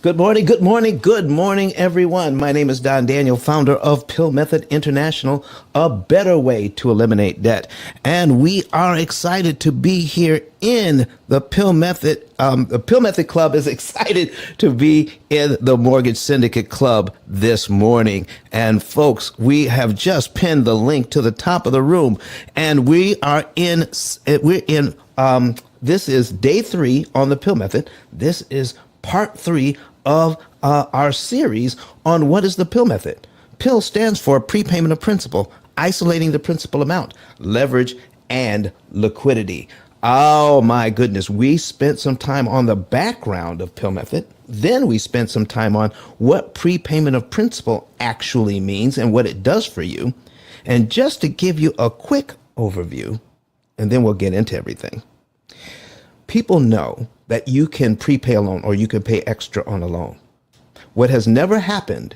Good morning, good morning, good morning, everyone. My name is Don Daniel, founder of P.I.L.L Method International, a better way to eliminate debt. And we are excited to be here in the P.I.L.L Method. The P.I.L.L Method Club is excited to be in the Mortgage Syndicate Club this morning. And folks, we have just pinned the link to the top of the room, and this is day 3 on the P.I.L.L Method. This is part 3 of our series on what is the P.I.L.L method. P.I.L.L stands for prepayment of principal, isolating the principal amount, leverage, and liquidity. Oh my goodness, we spent some time on the background of P.I.L.L method. Then we spent some time on what prepayment of principal actually means and what it does for you. And just to give you a quick overview, and then we'll get into everything. People know that you can prepay a loan or you can pay extra on a loan. What has never happened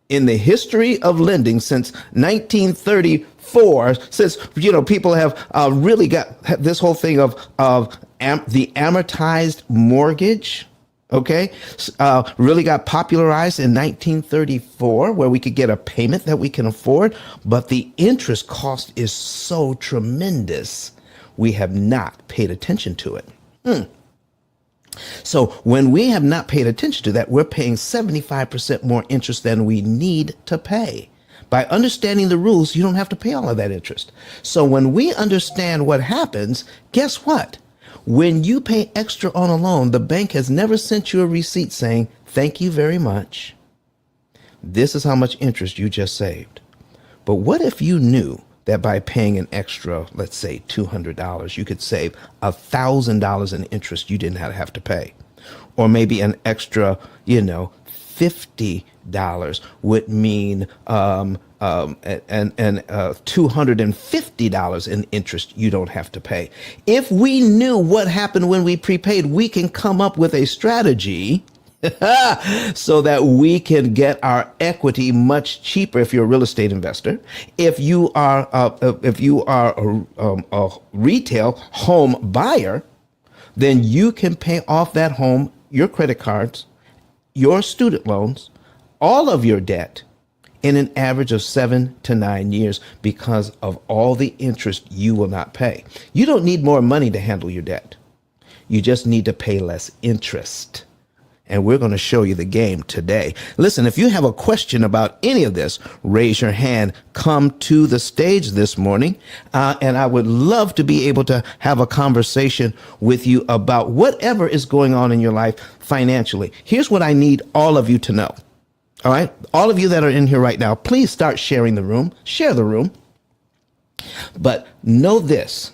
in the history of lending since 1934, since people have really got this whole thing of the amortized mortgage, really got popularized in 1934, where we could get a payment that we can afford, but the interest cost is so tremendous, we have not paid attention to it. So when we have not paid attention to that, we're paying 75% more interest than we need to pay. By understanding the rules, you don't have to pay all of that interest. So when we understand what happens, guess what? When you pay extra on a loan, the bank has never sent you a receipt saying, thank you very much. This is how much interest you just saved. But what if you knew that by paying an extra, let's say $200, you could save $1,000 in interest you didn't have to pay? Or maybe an extra, $50 would mean $250 in interest you don't have to pay. If we knew what happened when we prepaid, we can come up with a strategy so that we can get our equity much cheaper. If you're a real estate investor, if you are a retail home buyer, then you can pay off that home, your credit cards, your student loans, all of your debt in an average of 7 to 9 years because of all the interest you will not pay. You don't need more money to handle your debt. You just need to pay less interest. And we're going to show you the game today. Listen, if you have a question about any of this, raise your hand. Come to the stage this morning. And I would love to be able to have a conversation with you about whatever is going on in your life financially. Here's what I need all of you to know. All right. All of you that are in here right now, please start sharing the room. Share the room. But know this.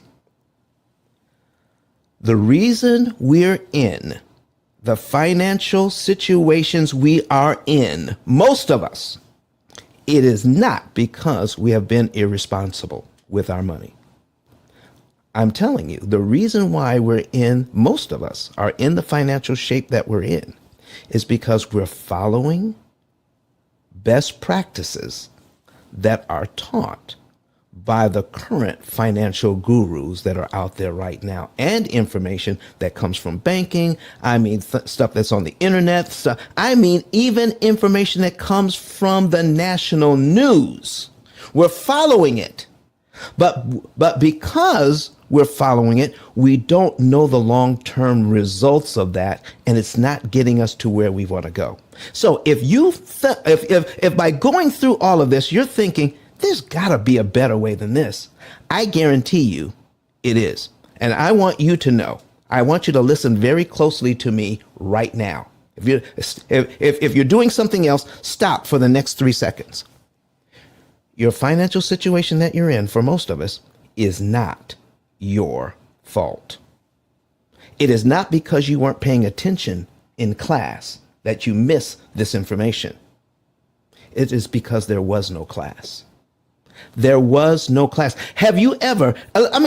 The reason we're in the financial situations we are in, most of us, it is not because we have been irresponsible with our money. I'm telling you, the reason why most of us are in the financial shape that we're in is because we're following best practices that are taught by the current financial gurus that are out there right now, and information that comes from banking. I mean, stuff that's on the internet. Even information that comes from the national news. We're following it. But because we're following it, we don't know the long-term results of that, and it's not getting us to where we want to go. So if by going through all of this, you're thinking, there's got to be a better way than this, I guarantee you it is. And I want you to know, I want you to listen very closely to me right now. If you're doing something else, stop for the next 3 seconds. Your financial situation that you're in, for most of us, is not your fault. It is not because you weren't paying attention in class that you miss this information. It is because there was no class. There was no class. Have you ever,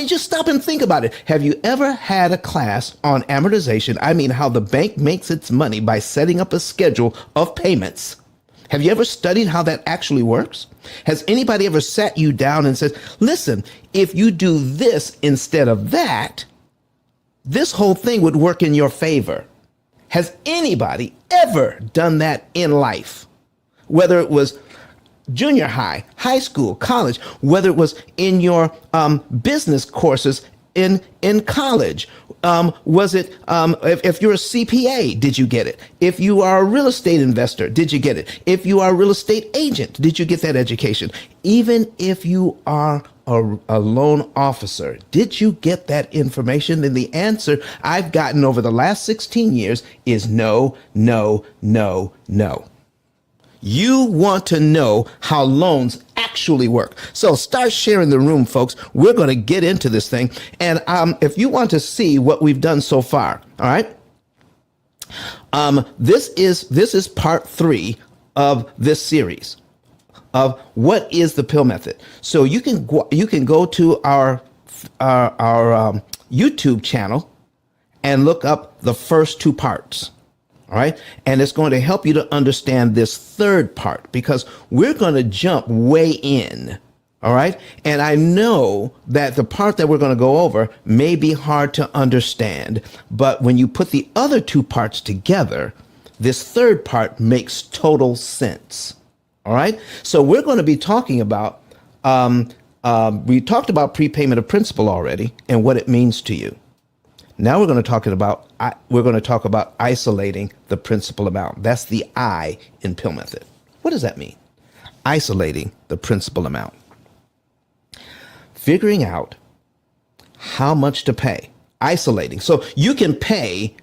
just stop and think about it. Have you ever had a class on amortization? How the bank makes its money by setting up a schedule of payments. Have you ever studied how that actually works? Has anybody ever sat you down and said, listen, if you do this instead of that, this whole thing would work in your favor? Has anybody ever done that in life? Whether it was junior high, high school, college, whether it was in your business courses in college. Was it, if you're a CPA, did you get it? If you are a real estate investor, did you get it? If you are a real estate agent, did you get that education? Even if you are a loan officer, did you get that information? Then the answer I've gotten over the last 16 years is no, no, no, no. You want to know how loans actually work. So start sharing the room, folks. We're going to get into this thing. And if you want to see what we've done so far, all right, this is part 3 of this series of what is the P.I.L.L method. So you can go to our YouTube channel and look up the first 2 parts. All right. And it's going to help you to understand this third part, because we're going to jump way in. All right. And I know that the part that we're going to go over may be hard to understand, but when you put the other 2 parts together, this third part makes total sense. All right. So we're going to be talking about we talked about prepayment of principal already and what it means to you. Now we're going to talk about isolating the principal amount. That's the I in P.I.L.L method. What does that mean? Isolating the principal amount. Figuring out how much to pay. Isolating. So you can pay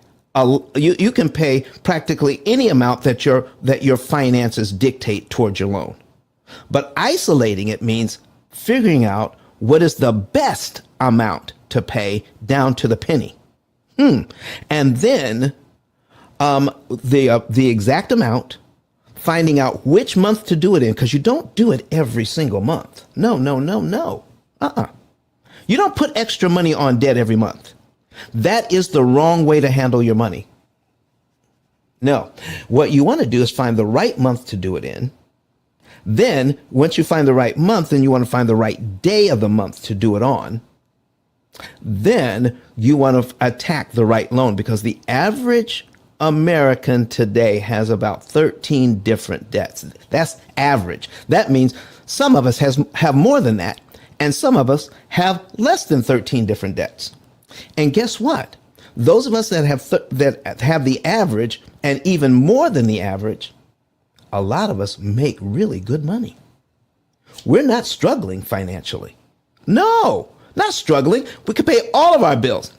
you can pay practically any amount that your finances dictate towards your loan. But isolating it means figuring out what is the best amount to pay down to the penny. And then the exact amount, finding out which month to do it in, because you don't do it every single month. No. You don't put extra money on debt every month. That is the wrong way to handle your money. No, what you want to do is find the right month to do it in. Then once you find the right month, then you want to find the right day of the month to do it on. Then you want to attack the right loan, because the average American today has about 13 different debts. That's average. That means some of us have more than that, and some of us have less than 13 different debts. And guess what? Those of us that have the average and even more than the average, a lot of us make really good money. We're not struggling financially. No. Not struggling. We can pay all of our bills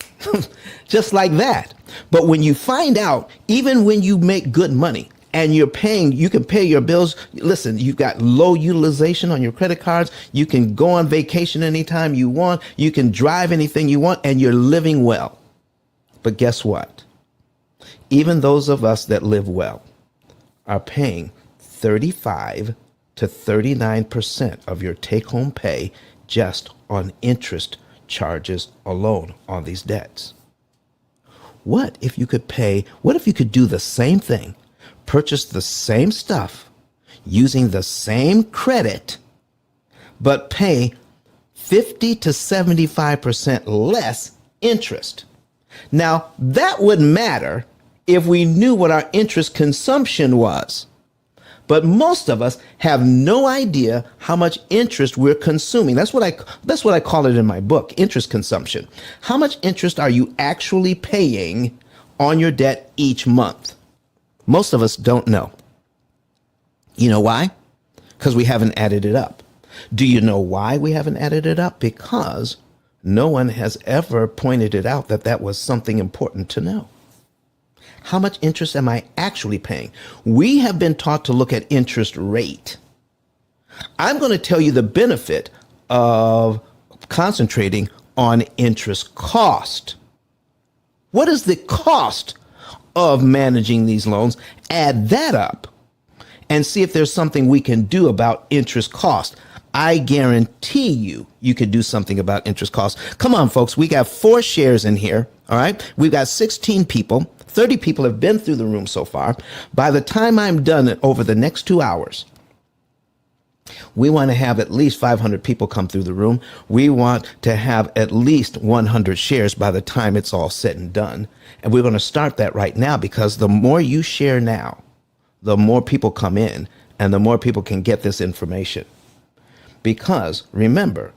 just like that. But when you find out, even when you make good money and you can pay your bills. Listen, you've got low utilization on your credit cards. You can go on vacation anytime you want. You can drive anything you want, and you're living well. But guess what? Even those of us that live well are paying 35 to 39% of your take-home pay just on interest charges alone on these debts. What if you could do the same thing, purchase the same stuff using the same credit, but pay 50 to 75% less interest? Now, that would matter if we knew what our interest consumption was. But most of us have no idea how much interest we're consuming. That's what I call it in my book, interest consumption. How much interest are you actually paying on your debt each month? Most of us don't know. You know why? Because we haven't added it up. Do you know why we haven't added it up? Because no one has ever pointed it out that was something important to know. How much interest am I actually paying? We have been taught to look at interest rate. I'm going to tell you the benefit of concentrating on interest cost. What is the cost of managing these loans? Add that up and see if there's something we can do about interest cost. I guarantee you could do something about interest costs. Come on, folks. We got 4 shares in here. All right. We've got 16 people. 30 people have been through the room so far. By the time I'm done over the next 2 hours, We want to have at least 500 people come through the room. We want to have at least 100 shares by the time it's all said and done. And we're going to start that right now, because the more you share now, the more people come in and the more people can get this information. Because remember,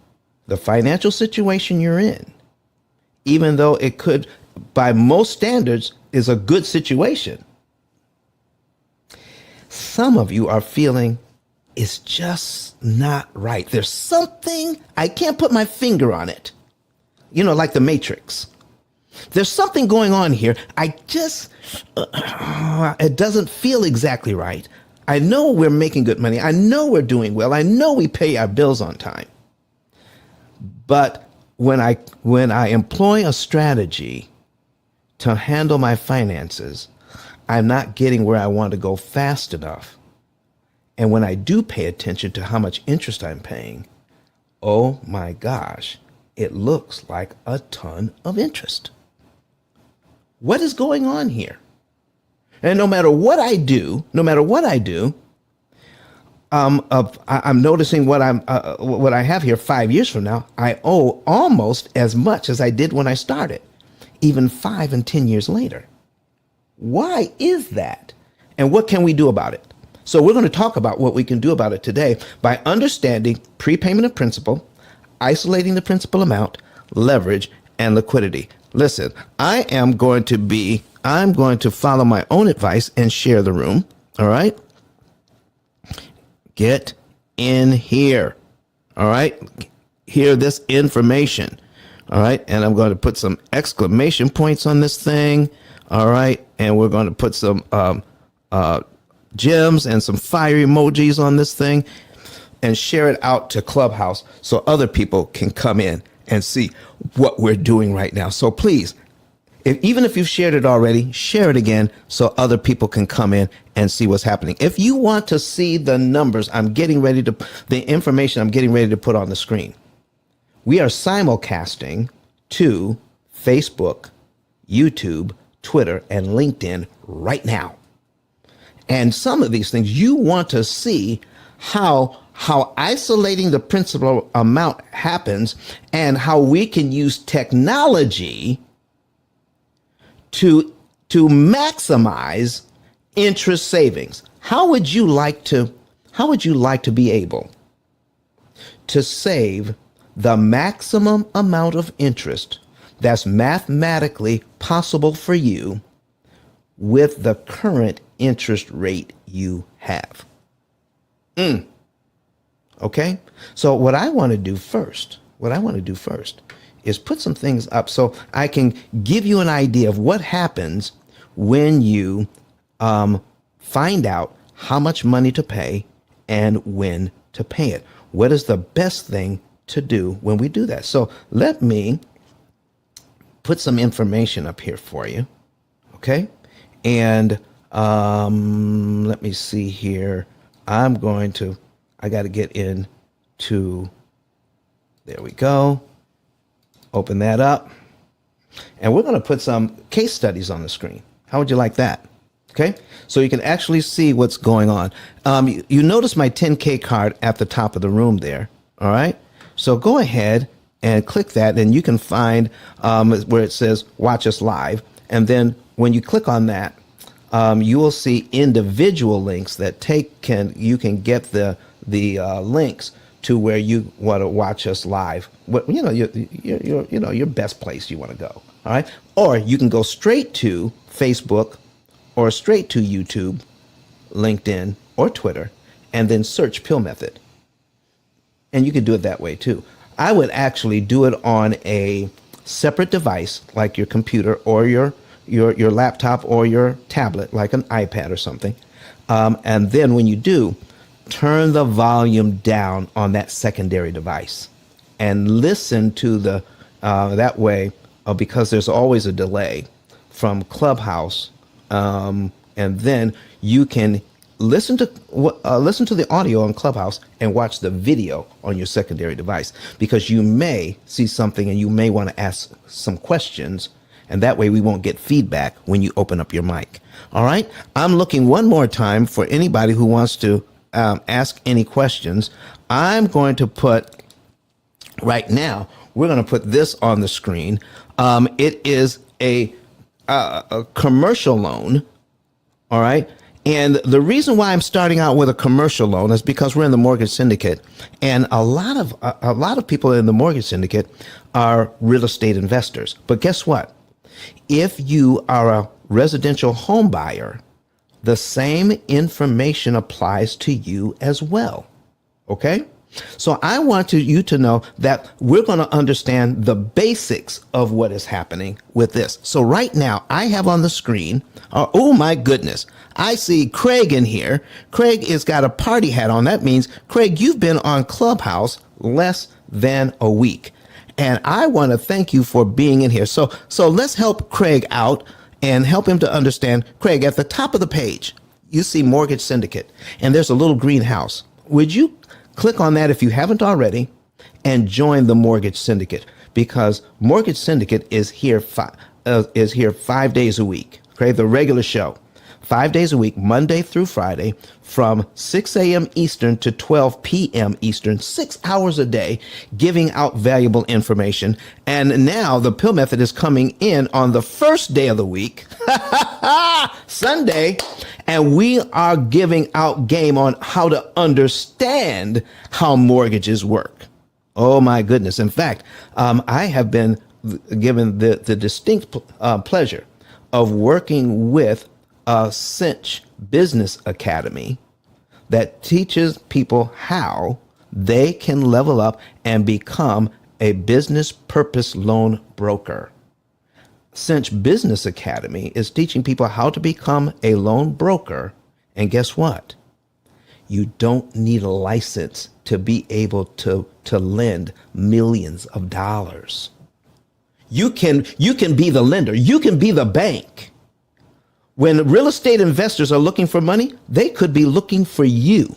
the financial situation you're in, even though it could, by most standards, is a good situation, some of you are feeling it's just not right. There's something, I can't put my finger on it. You know, like the Matrix. There's something going on here. I just, it doesn't feel exactly right. I know we're making good money. I know we're doing well. I know we pay our bills on time. But when I employ a strategy to handle my finances, I'm not getting where I want to go fast enough. And when I do pay attention to how much interest I'm paying, oh my gosh, it looks like a ton of interest. What is going on here? And no matter what I do, I'm noticing what I have here 5 years from now, I owe almost as much as I did when I started, even 5 and 10 years later. Why is that? And what can we do about it? So we're going to talk about what we can do about it today by understanding prepayment of principal, isolating the principal amount, leverage, and liquidity. Listen, I'm going to follow my own advice and share the room. All right. Get in here. All right. Hear this information. All right. And I'm going to put some exclamation points on this thing. All right. And we're going to put some gems and some fire emojis on this thing and share it out to Clubhouse so other people can come in and see what we're doing right now. So please, even if you've shared it already, share it again so other people can come in and see what's happening. If you want to see the numbers, the information I'm getting ready to put on the screen, we are simulcasting to Facebook, YouTube, Twitter, and LinkedIn right now. And some of these things you want to see how isolating the principal amount happens and how we can use technology to maximize interest savings. How would you like to be able to save the maximum amount of interest that's mathematically possible for you with the current interest rate you have? Okay. So what I want to do first is put some things up so I can give you an idea of what happens when you find out how much money to pay and when to pay it. What is the best thing to do when we do that? So let me put some information up here for you. Okay. And let me see here. I got to get into, there we go. Open that up. And we're going to put some case studies on the screen. How would you like that? Okay. So you can actually see what's going on. You notice my 10K card at the top of the room there. All right. So go ahead and click that, and you can find where it says watch us live. And then when you click on that, you will see individual links that you can get the links to where you want to watch us live. Your best place you want to go. All right. Or you can go straight to Facebook or straight to YouTube, LinkedIn, or Twitter, and then search P.I.L.L method. And you can do it that way too. I would actually do it on a separate device like your computer or your laptop or your tablet, like an iPad or something. And then when you do, turn the volume down on that secondary device and listen to that way, because there's always a delay from Clubhouse. And then you can listen to the audio on Clubhouse and watch the video on your secondary device, because you may see something and you may want to ask some questions. And that way we won't get feedback when you open up your mic. All right. I'm looking one more time for anybody who wants to ask any questions. I'm going to put right now. We're going to put this on the screen. It is a commercial loan. All right. And the reason why I'm starting out with a commercial loan is because we're in the mortgage syndicate, and a lot of people in the mortgage syndicate are real estate investors. But guess what? If you are a residential home buyer, the same information applies to you as well. Okay? So I want you to know that we're going to understand the basics of what is happening with this. So right now I have on the screen, oh my goodness, I see Craig in here. Craig has got a party hat on. That means, Craig, you've been on Clubhouse less than a week. And I want to thank you for being in here. So let's help Craig out and help him to understand. Craig, at the top of the page, you see Mortgage Syndicate, and there's a little green house. Would you click on that if you haven't already and join the Mortgage Syndicate? Because Mortgage Syndicate is here 5 days a week. Okay, the regular show, 5 days a week, Monday through Friday, from 6 a.m. Eastern to 12 p.m. Eastern, 6 hours a day, giving out valuable information. And now the P.I.L.L method is coming in on the first day of the week, Sunday, and we are giving out game on how to understand how mortgages work. Oh my goodness. In fact, I have been given the distinct pleasure of working with Cinch Business Academy that teaches people how they can level up and become a business purpose loan broker. Cinch Business Academy is teaching people how to become a loan broker. And guess what? You don't need a license to be able to lend millions of dollars. You can be the lender. You can be the bank. When real estate investors are looking for money, they could be looking for you,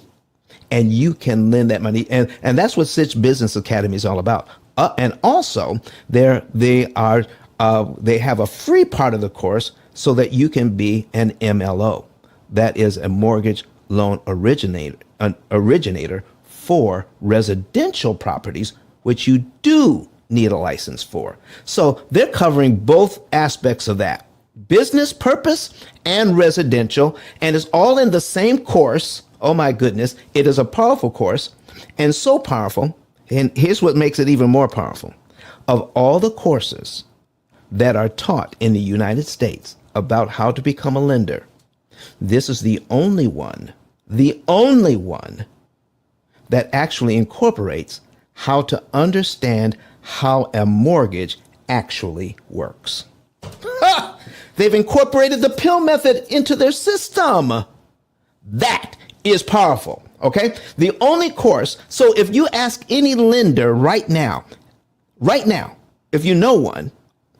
and you can lend that money. And that's what Cinch Business Academy is all about. And also, they have a free part of the course so that you can be an MLO. That is a mortgage loan originator for residential properties, which you do need a license for. So they're covering both aspects of that. Business purpose and residential, and it's all in the same course. Oh my goodness, it is a powerful course, and so powerful, and here's what makes it even more powerful. Of all the courses that are taught in the United States about how to become a lender, this is the only one that actually incorporates how to understand how a mortgage actually works. They've incorporated the P.I.L.L method into their system. That is powerful, okay? The only course, so if you ask any lender right now, if you know one,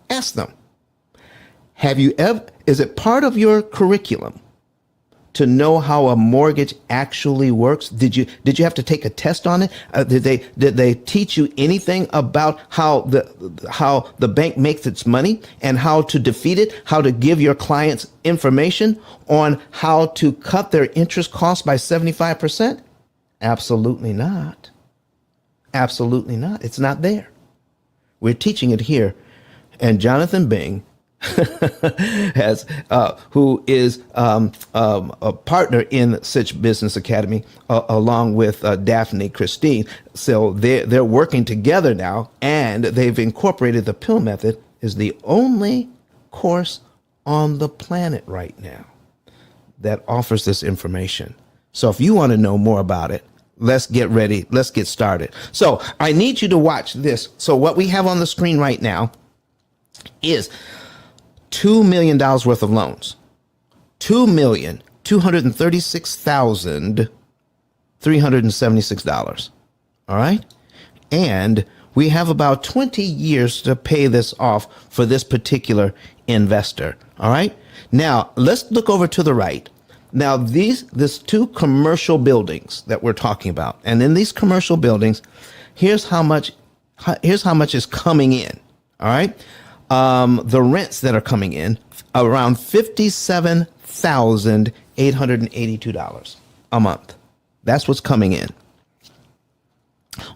ask them, is it part of your curriculum to know how a mortgage actually works? Did you have to take a test on it? Did they teach you anything about how the bank makes its money and how to defeat it? How to give your clients information on how to cut their interest costs by 75%? Absolutely not. Absolutely not. It's not there. We're teaching it here. And Jonathan Bing, who is a partner in Cinch Business Academy, along with Daphne Christine. So they're working together now, and they've incorporated the P.I.L.L method is the only course on the planet right now that offers this information. So if you want to know more about it, let's get ready. Let's get started. So I need you to watch this. So what we have on the screen right now is $2 million worth of loans, $2,236,376. All right. And we have about 20 years to pay this off for this particular investor. All right. Now let's look over to the right. Now these two commercial buildings that we're talking about. And in these commercial buildings, here's how much is coming in. All right. The rents that are coming in, around $57,882 a month. That's what's coming in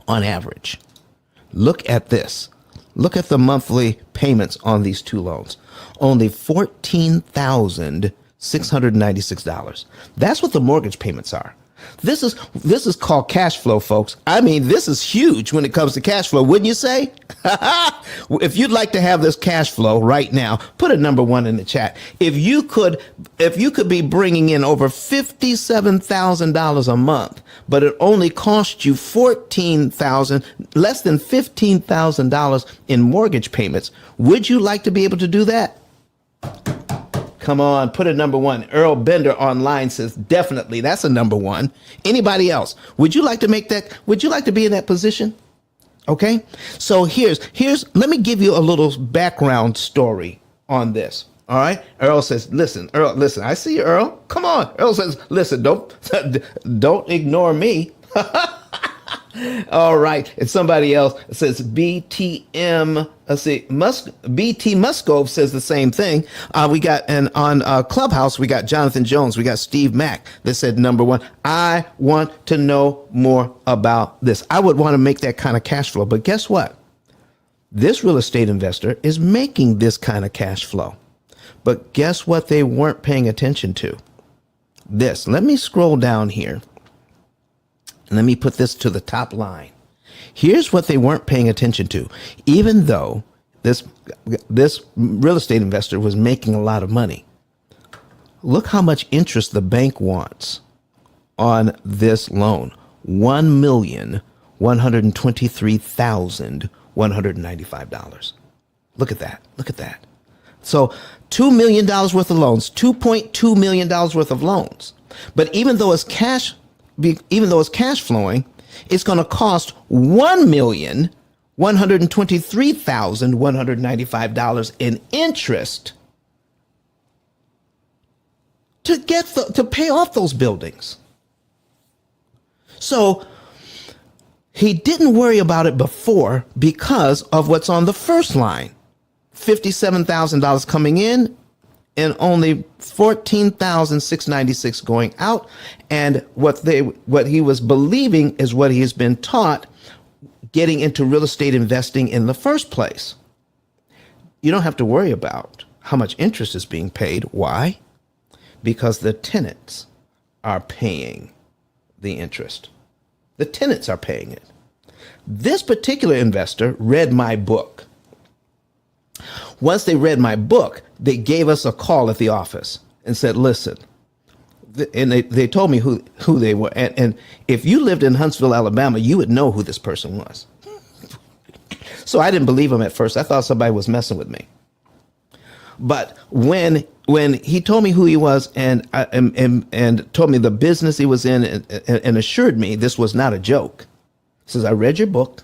on average. Look at this. Look at the monthly payments on these two loans. Only $14,696. That's what the mortgage payments are. This is called cash flow, folks. I mean, this is huge when it comes to cash flow, wouldn't you say? If you'd like to have this cash flow right now, put a number 1 in the chat. If you could be bringing in over $57,000 a month, but it only cost you less than $15,000 in mortgage payments, would you like to be able to do that? Come on, put a number 1. Earl Bender online says definitely. That's a number 1. Anybody else? Would you like to make that? Would you like to be in that position? Okay. So here's let me give you a little background story on this. All right. Earl says, listen, I see you, Earl. Come on. Earl says, listen, don't ignore me. All right. And somebody else says BTM. Let's see. BT Muscove says the same thing. We got, and on Clubhouse, we got Jonathan Jones. We got Steve Mack that said number 1. I want to know more about this. I would want to make that kind of cash flow. But guess what? This real estate investor is making this kind of cash flow. But guess what they weren't paying attention to? This. Let me scroll down here. Let me put this to the top line. Here's what they weren't paying attention to. Even though this real estate investor was making a lot of money, look how much interest the bank wants on this loan. $1,123,195. Look at that. Look at that. So $2 million worth of loans, $2.2 million worth of loans. But even though it's cash flowing, it's going to cost $1,123,195 in interest to pay off those buildings. So he didn't worry about it before because of what's on the first line. $57,000 coming in and only $14,696 going out. And what he was believing is what he has been taught getting into real estate investing in the first place. You don't have to worry about how much interest is being paid. Why? Because the tenants are paying the interest. The tenants are paying it. This particular investor read my book. Once they read my book, they gave us a call at the office and said, listen, and they told me who they were. And if you lived in Huntsville, Alabama, you would know who this person was. So I didn't believe him at first. I thought somebody was messing with me. But when he told me who he was and told me the business he was in and assured me this was not a joke, says, I read your book.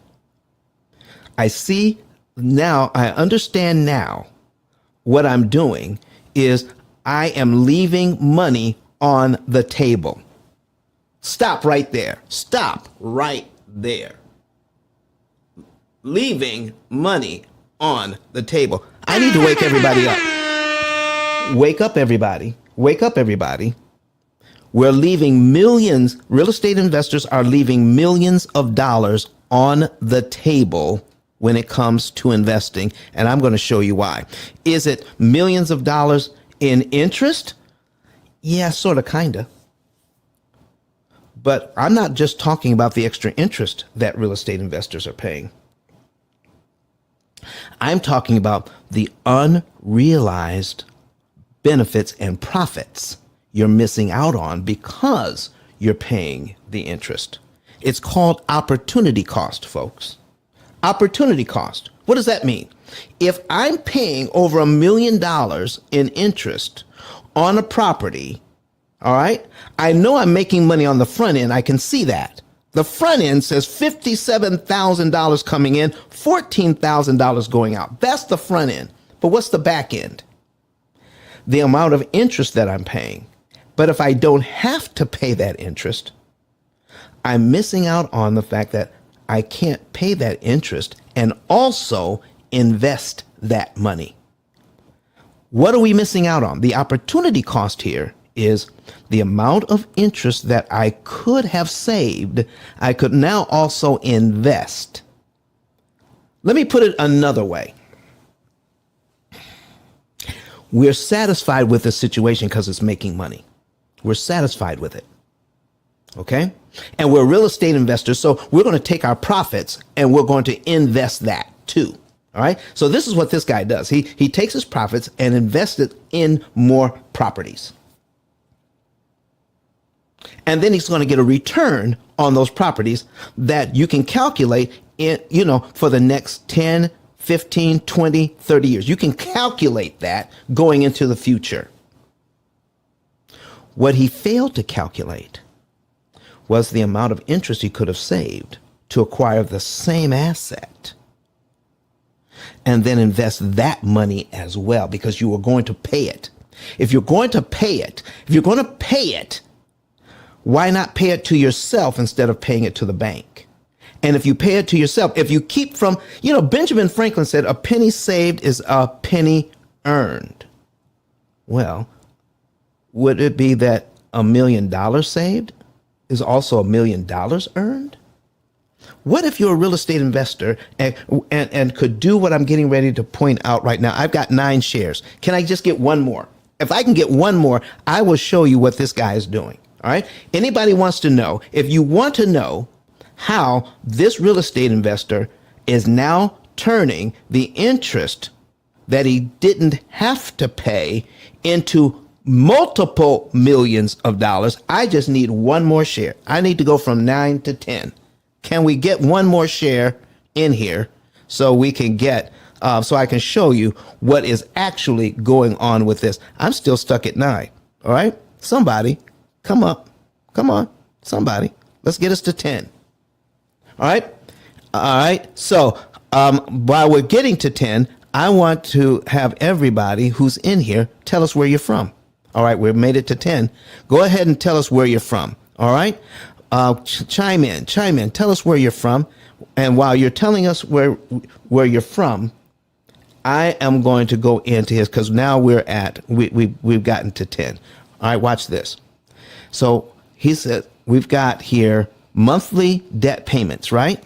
I see now, I understand now what I'm doing is I am leaving money on the table. Stop right there. Stop right there. Leaving money on the table. I need to wake everybody up. Wake up, everybody. Wake up, everybody. We're leaving millions. Real estate investors are leaving millions of dollars on the table when it comes to investing, and I'm going to show you why. Is it millions of dollars in interest? Yeah, sort of, kind of. But I'm not just talking about the extra interest that real estate investors are paying. I'm talking about the unrealized benefits and profits you're missing out on because you're paying the interest. It's called opportunity cost, folks. Opportunity cost. What does that mean? If I'm paying over $1 million in interest on a property, all right, I know I'm making money on the front end. I can see that. The front end says $57,000 coming in, $14,000 going out. That's the front end. But what's the back end? The amount of interest that I'm paying. But if I don't have to pay that interest, I'm missing out on the fact that I can't pay that interest and also invest that money. What are we missing out on? The opportunity cost here is the amount of interest that I could have saved, I could now also invest. Let me put it another way. We're satisfied with the situation because it's making money. We're satisfied with it. Okay? And we're real estate investors, so we're going to take our profits and we're going to invest that too. All right? So this is what this guy does. He takes his profits and invests it in more properties. And then he's going to get a return on those properties that you can calculate in, for the next 10, 15, 20, 30 years. You can calculate that going into the future. What he failed to calculate was the amount of interest he could have saved to acquire the same asset and then invest that money as well, because you were going to pay it. If you're going to pay it, why not pay it to yourself instead of paying it to the bank? And if you pay it to yourself, if you keep from, Benjamin Franklin said, a penny saved is a penny earned. Well, would it be that $1 million saved is also $1 million earned? What if you're a real estate investor and could do what I'm getting ready to point out right now? I've got 9 shares. Can I just get one more? If I can get one more, I will show you what this guy is doing. All right. Anybody wants to know, if you want to know how this real estate investor is now turning the interest that he didn't have to pay into multiple millions of dollars, I just need one more share. I need to go from 9 to 10. Can we get one more share in here so we can get, so I can show you what is actually going on with this? I'm still stuck at 9. All right. Somebody. Come up. Come on. Somebody. Let's get us to 10. All right. All right. So while we're getting to 10, I want to have everybody who's in here tell us where you're from. All right. We've made it to 10. Go ahead and tell us where you're from. All right. Chime in. Tell us where you're from. And while you're telling us where you're from, I am going to go into his, because now we've gotten to 10. All right. Watch this. So he said, we've got here monthly debt payments, right?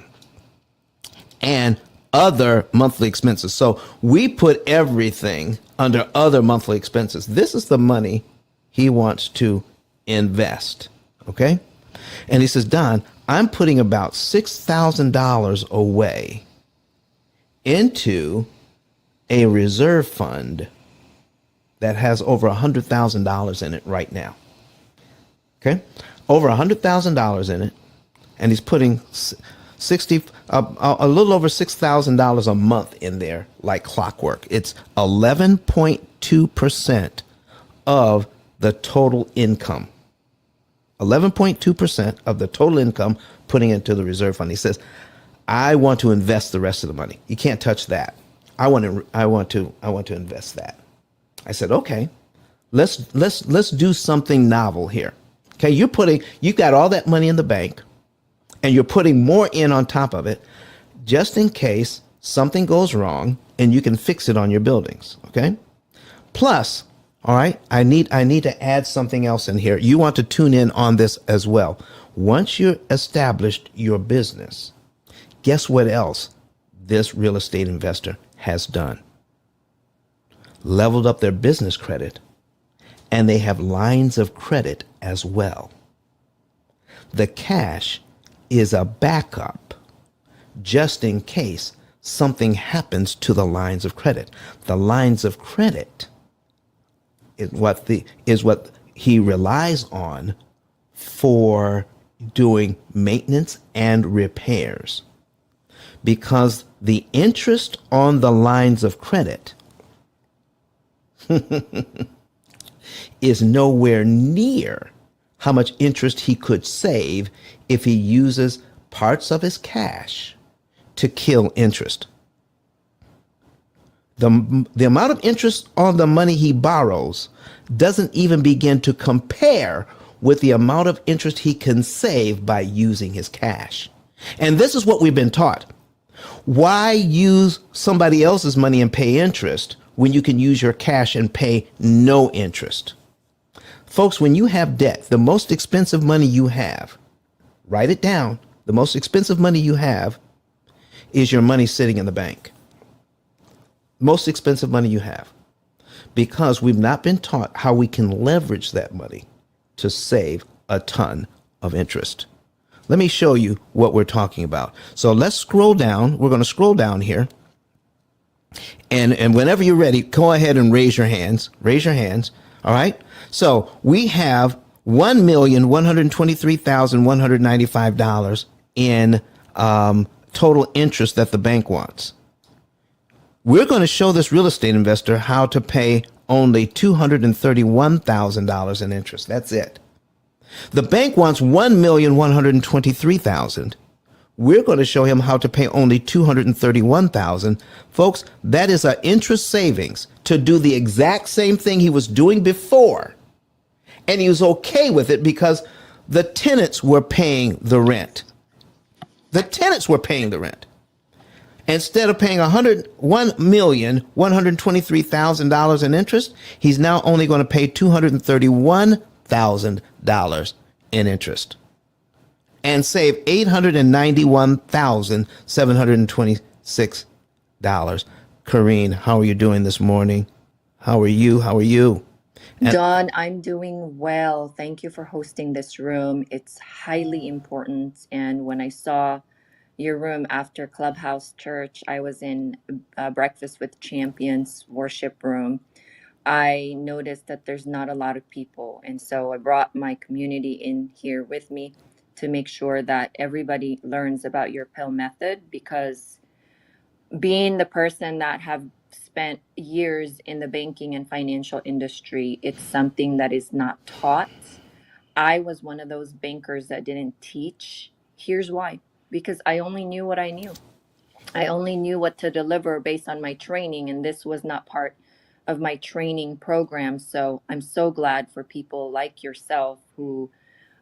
And other monthly expenses. So we put everything under other monthly expenses. This is the money he wants to invest. Okay. And he says, Don, I'm putting about $6,000 away into a reserve fund that has over $100,000 in it right now. Okay, over $100,000 in it, and he's putting a little over $6,000 a month in there, like clockwork. It's 11.2% of the total income. 11.2% of the total income putting into the reserve fund. He says, I want to invest the rest of the money. You can't touch that. I want to invest that. I said, okay, let's do something novel here. Okay, you've got all that money in the bank and you're putting more in on top of it just in case something goes wrong and you can fix it on your buildings. Okay. Plus, all right, I need to add something else in here. You want to tune in on this as well. Once you've established your business, guess what else this real estate investor has done? Leveled up their business credit, and they have lines of credit as well. The cash is a backup just in case something happens to the lines of credit. The lines of credit is what he relies on for doing maintenance and repairs, because the interest on the lines of credit is nowhere near how much interest he could save if he uses parts of his cash to kill interest. The amount of interest on the money he borrows doesn't even begin to compare with the amount of interest he can save by using his cash. And this is what we've been taught. Why use somebody else's money and pay interest when you can use your cash and pay no interest? Folks, when you have debt, the most expensive money you have, write it down. The most expensive money you have is your money sitting in the bank. Most expensive money you have. Because we've not been taught how we can leverage that money to save a ton of interest. Let me show you what we're talking about. So let's scroll down. We're going to scroll down here. And whenever you're ready, go ahead and raise your hands. Raise your hands. All right. So we have $1,123,195 in total interest that the bank wants. We're going to show this real estate investor how to pay only $231,000 in interest. That's it. The bank wants $1,123,000. We're going to show him how to pay only $231,000. Folks, that is an interest savings to do the exact same thing he was doing before. And he was okay with it because the tenants were paying the rent. The tenants were paying the rent. Instead of paying $101,123,000 in interest, he's now only going to pay $231,000 in interest and save $891,726. Kareen, how are you doing this morning? How are you? How are you? Don, I'm doing well. Thank you for hosting this room. It's highly important. And when I saw your room after Clubhouse Church, I was in Breakfast with Champions worship room. I noticed that there's not a lot of people. And so I brought my community in here with me to make sure that everybody learns about your P.I.L.L method, because being the person that have spent years in the banking and financial industry, it's something that is not taught. I was one of those bankers that didn't teach. Here's why: because I only knew what I knew. I only knew what to deliver based on my training, and this was not part of my training program. So I'm so glad for people like yourself who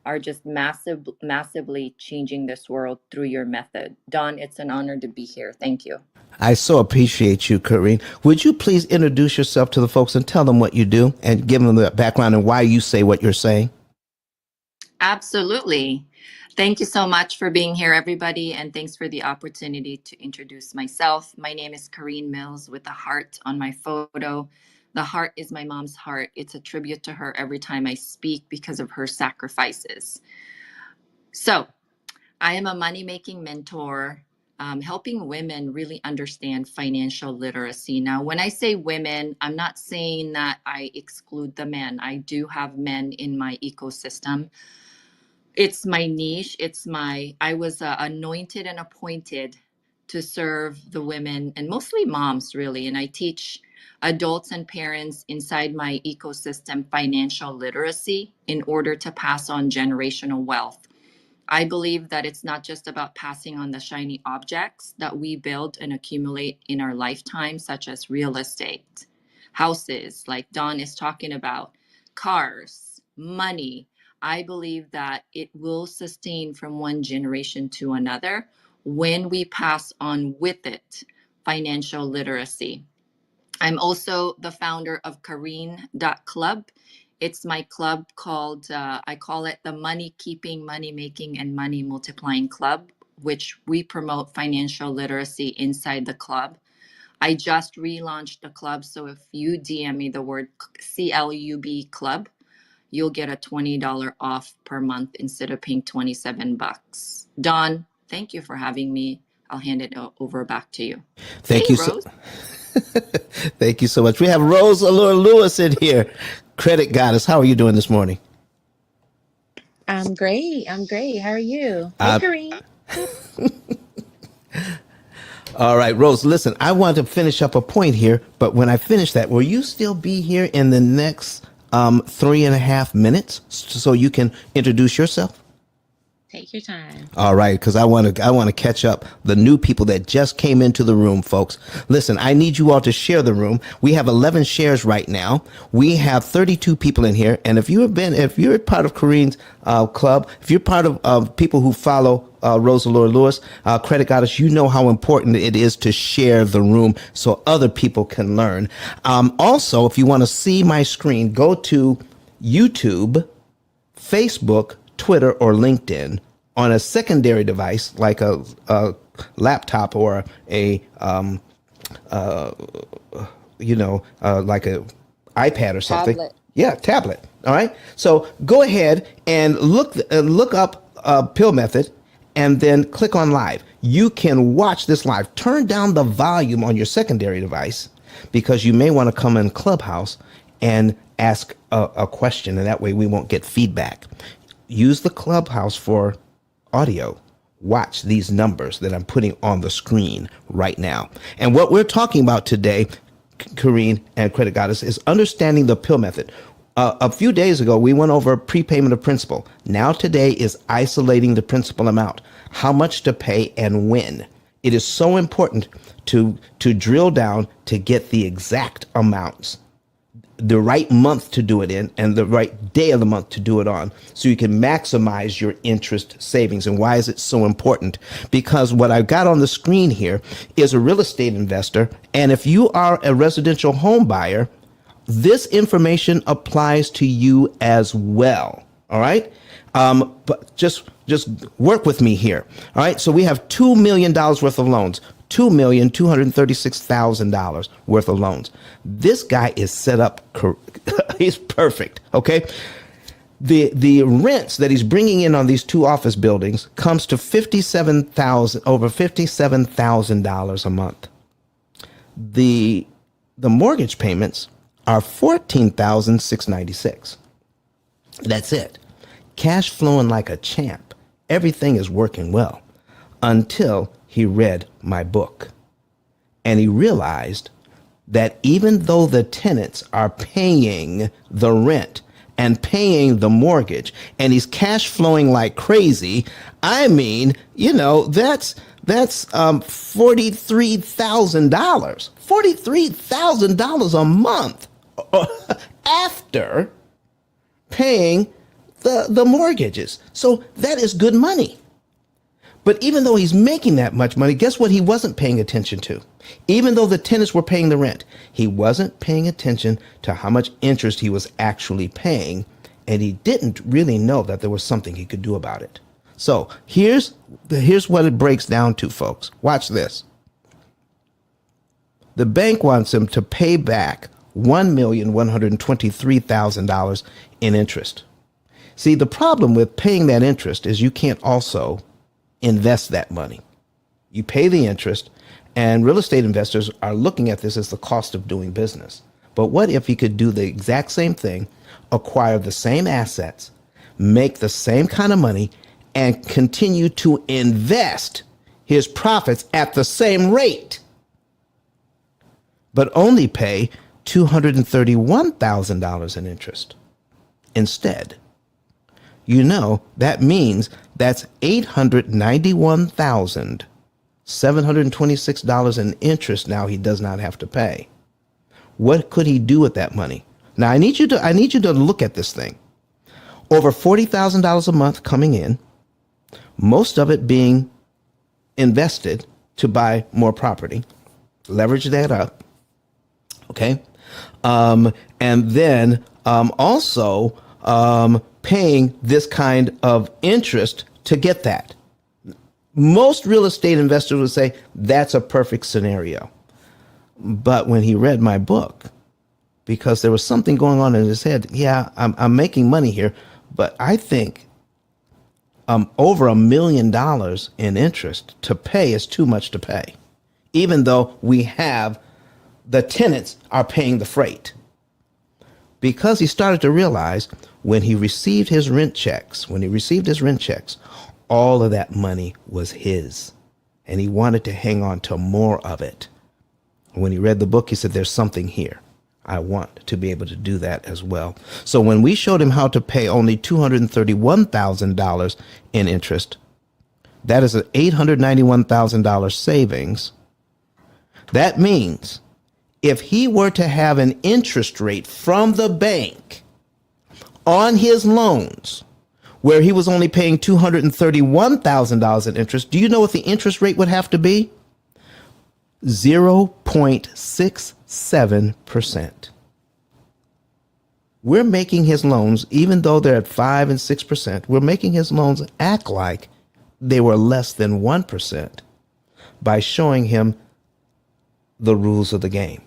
are just massively changing this world through your method. Don, it's an honor to be here. Thank you. I so appreciate you, Kareen. Would you please introduce yourself to the folks and tell them what you do and give them the background and why you say what you're saying? Absolutely. Thank you so much for being here, everybody, and thanks for the opportunity to introduce myself. My name is Kareen Mills with a heart on my photo. The heart is my mom's heart. It's a tribute to her every time I speak because of her sacrifices. So, I am a money-making mentor, helping women really understand financial literacy. Now, when I say women, I'm not saying that I exclude the men. I do have men in my ecosystem. It's my niche. I was anointed and appointed to serve the women, and mostly moms, really. And I teach adults and parents inside my ecosystem financial literacy in order to pass on generational wealth. I believe that it's not just about passing on the shiny objects that we build and accumulate in our lifetime, such as real estate, houses, like Don is talking about, cars, money. I believe that it will sustain from one generation to another when we pass on with it financial literacy. I'm also the founder of Kareen.club. It's my club called, I call it the Money Keeping, Money Making, and Money Multiplying Club, which we promote financial literacy inside the club. I just relaunched the club. So if you DM me the word CLUB club, you'll get a $20 off per month instead of paying 27 bucks. Don, thank you for having me. I'll hand it over back to you. Thank Hey, you. Rose. Thank you so much. We have Rose Allure Lewis in here. Credit Goddess, how are you doing this morning? I'm great. I'm great. How are you? Hey, Kareem. All right, Rose, listen, I want to finish up a point here, but when I finish that, will you still be here in the next 3.5 minutes so you can introduce yourself? Take your time. All right, because I want to catch up the new people that just came into the room, folks. Listen, I need you all to share the room. We have 11 shares right now. We have 32 people in here, and if you're part of Kareen's club, if you're part of people who follow Rose Allure Lewis, Credit Goddess, you know how important it is to share the room so other people can learn. Also, if you want to see my screen, go to YouTube, Facebook, Twitter, or LinkedIn on a secondary device like a laptop or a like a iPad or something. Tablet. Yeah, tablet. All right. So go ahead and look up Pill Method, and then click on live. You can watch this live. Turn down the volume on your secondary device because you may want to come in Clubhouse and ask a question, and that way we won't get feedback. Use the Clubhouse for audio. Watch these numbers that I'm putting on the screen right now. And what we're talking about today, Kareen and Credit Goddess, is understanding the Pill Method. A few days ago, we went over prepayment of principal. Now today is isolating the principal amount, how much to pay and when. It is so important to drill down to get the exact amounts, the right month to do it in, and the right day of the month to do it on, so you can maximize your interest savings. And why is it so important? Because what I've got on the screen here is a real estate investor. And if you are a residential home buyer, this information applies to you as well. All right. But just work with me here. All right. So we have $2 million worth of loans, $2,236,000 worth of loans. This guy is set up. He's perfect. Okay. The rents that he's bringing in on these two office buildings comes to over $57,000 a month. The mortgage payments are $14,696. That's it. Cash flowing like a champ. Everything is working well until he read my book. And he realized that even though the tenants are paying the rent and paying the mortgage, and he's cash flowing like crazy, I mean, that's $43,000. $43,000 a month after paying the mortgages. So that is good money. But even though he's making that much money, guess what he wasn't paying attention to? Even though the tenants were paying the rent, he wasn't paying attention to how much interest he was actually paying, and he didn't really know that there was something he could do about it. So here's what it breaks down to, folks. Watch this. The bank wants him to pay back $1,123,000 in interest. See, the problem with paying that interest is you can't also invest that money. You pay the interest, and real estate investors are looking at this as the cost of doing business. But what if he could do the exact same thing, acquire the same assets, make the same kind of money, and continue to invest his profits at the same rate, but only pay $231,000 in interest instead? That means that's $891,726 in interest now he does not have to pay. What could he do with that money? Now I need you to look at this thing. Over $40,000 a month coming in, most of it being invested to buy more property. Leverage that up. Okay. And then also paying this kind of interest to get that. Most real estate investors would say that's a perfect scenario. But when he read my book, because there was something going on in his head, yeah, I'm making money here, but I think over $1 million in interest to pay is too much to pay, even though we have the tenants are paying the freight. Because he started to realize when he received his rent checks, all of that money was his, and he wanted to hang on to more of it. When he read the book, he said, there's something here. I want to be able to do that as well. So when we showed him how to pay only $231,000 in interest, that is an $891,000 savings. That means if he were to have an interest rate from the bank on his loans where he was only paying $231,000 in interest, do you know what the interest rate would have to be? 0.67%. we're making his loans, even though they're at 5 and 6%, we're making his loans act like they were less than 1% by showing him the rules of the game.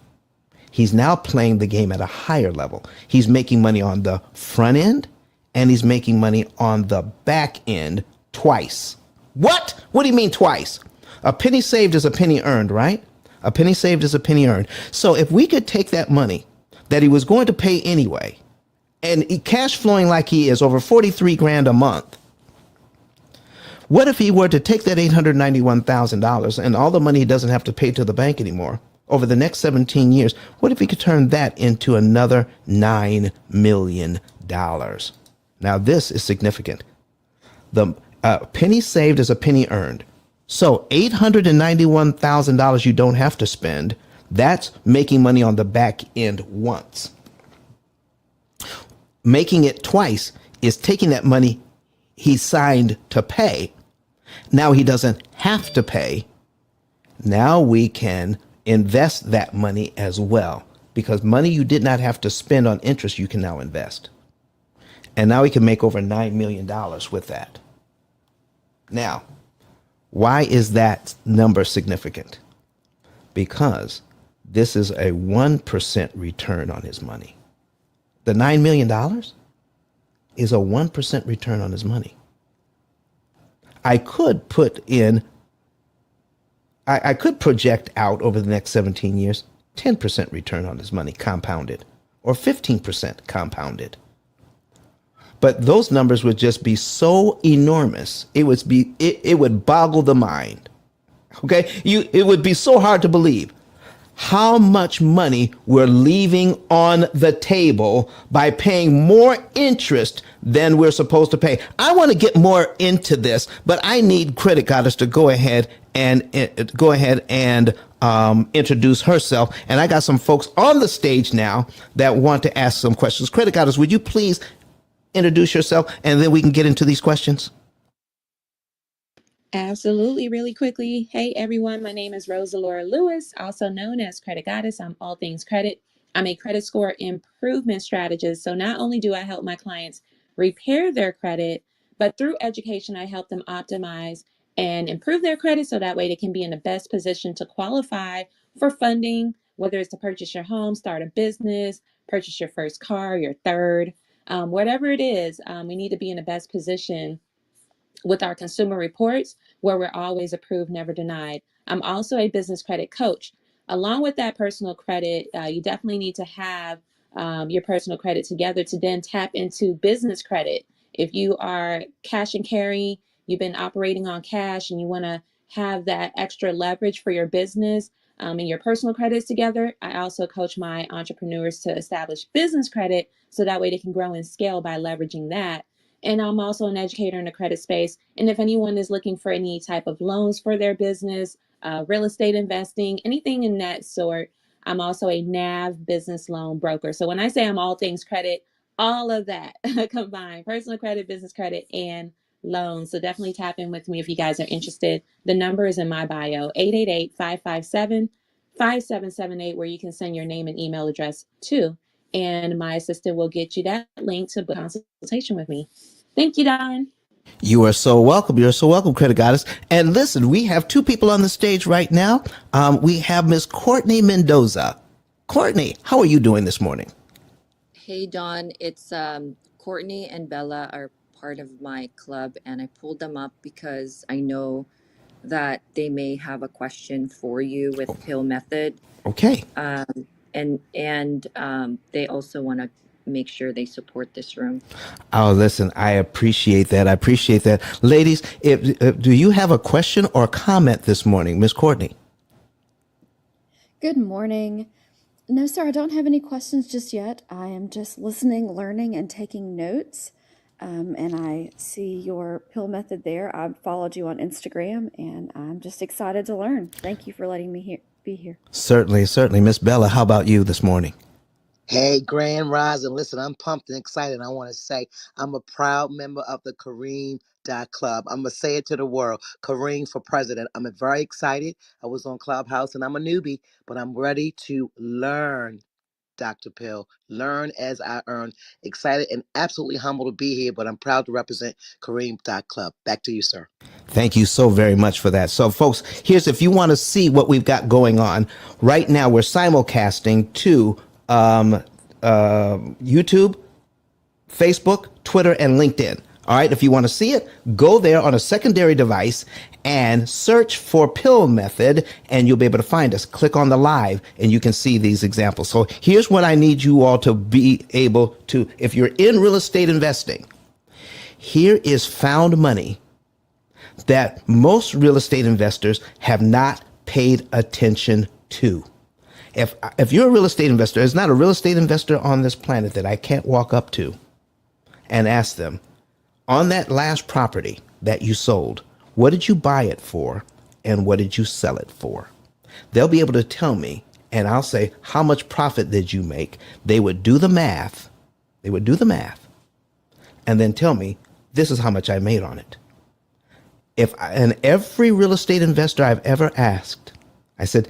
He's now playing the game at a higher level. He's making money on the front end and he's making money on the back end twice. What? What do you mean twice? A penny saved is a penny earned, right? A penny saved is a penny earned. So if we could take that money that he was going to pay anyway and cash flowing like he is over 43 grand a month, what if he were to take that $891,000 and all the money he doesn't have to pay to the bank anymore over the next 17 years? What if he could turn that into another $9 million? Now, this is significant. The penny saved is a penny earned. So $891,000 you don't have to spend. That's making money on the back end once. Making it twice is taking that money he signed to pay. Now he doesn't have to pay. Now we can invest that money as well, because money you did not have to spend on interest, you can now invest. And now we can make over $9 million with that. Now, why is that number significant? Because this is a 1% return on his money. The $9 million is a 1% return on his money. I could project out over the next 17 years, 10% return on his money compounded or 15% compounded. But those numbers would just be so enormous. It would boggle the mind. Okay. It would be so hard to believe how much money we're leaving on the table by paying more interest than we're supposed to pay. I want to get more into this, but I need Credit Goddess to go ahead and introduce herself. And I got some folks on the stage now that want to ask some questions. Credit Goddess, would you please introduce yourself and then we can get into these questions? Absolutely, really quickly. Hey everyone, my name is Rosa Laura Lewis, also known as Credit Goddess. I'm all things credit. I'm a credit score improvement strategist. So not only do I help my clients repair their credit, but through education, I help them optimize and improve their credit so that way they can be in the best position to qualify for funding, whether it's to purchase your home, start a business, purchase your first car, your third, whatever it is, we need to be in the best position with our consumer reports, where we're always approved, never denied. I'm also a business credit coach. Along with that personal credit, you definitely need to have your personal credit together to then tap into business credit. If you are cash and carry, you've been operating on cash and you want to have that extra leverage for your business and your personal credits together, I also coach my entrepreneurs to establish business credit so that way they can grow and scale by leveraging that. And I'm also an educator in the credit space. And if anyone is looking for any type of loans for their business, real estate investing, anything in that sort, I'm also a NAV business loan broker. So when I say I'm all things credit, all of that combined, personal credit, business credit, and loans. So definitely tap in with me if you guys are interested. The number is in my bio, 888-557-5778, where you can send your name and email address to. And my assistant will get you that link to book a consultation with me. Thank you, Don. You are so welcome. You're so welcome, Credit Goddess. And listen, we have two people on the stage right now. We have Miss Courtney Mendoza. Courtney, how are you doing this morning? Hey, Don. It's Courtney and Bella are part of my club, and I pulled them up because I know that they may have a question for you with P.I.L.L method. Okay. And they also want to make sure they support this room. Oh, listen, I appreciate that. I appreciate that. Ladies, do you have a question or comment this morning, Miss Courtney? Good morning. No, sir, I don't have any questions just yet. I am just listening, learning, and taking notes. And I see your P.I.L.L method there. I've followed you on Instagram, and I'm just excited to learn. Thank you for letting me be here. Certainly, certainly. Miss Bella, how about you this morning? Hey, Grand Rising. Listen, I'm pumped and excited. I want to say I'm a proud member of the Kareem Club. I'm going to say it to the world. Kareem for president. I'm very excited. I was on Clubhouse and I'm a newbie, but I'm ready to learn. Dr. Pill. Learn as I earn. Excited and absolutely humbled to be here, but I'm proud to represent Kareem.club. Back to you, sir. Thank you so very much for that. So, folks, here's if you want to see what we've got going on right now, we're simulcasting to YouTube, Facebook, Twitter, and LinkedIn. All right. If you want to see it, go there on a secondary device and search for Pill Method, and you'll be able to find us. Click on the live, and you can see these examples. So here's what I need you all to be able to, if you're in real estate investing, here is found money that most real estate investors have not paid attention to. If you're a real estate investor, there's not a real estate investor on this planet that I can't walk up to and ask them, on that last property that you sold, what did you buy it for and what did you sell it for? They'll be able to tell me, and I'll say, how much profit did you make? They would do the math. And then tell me, this is how much I made on it. And every real estate investor I've ever asked, I said,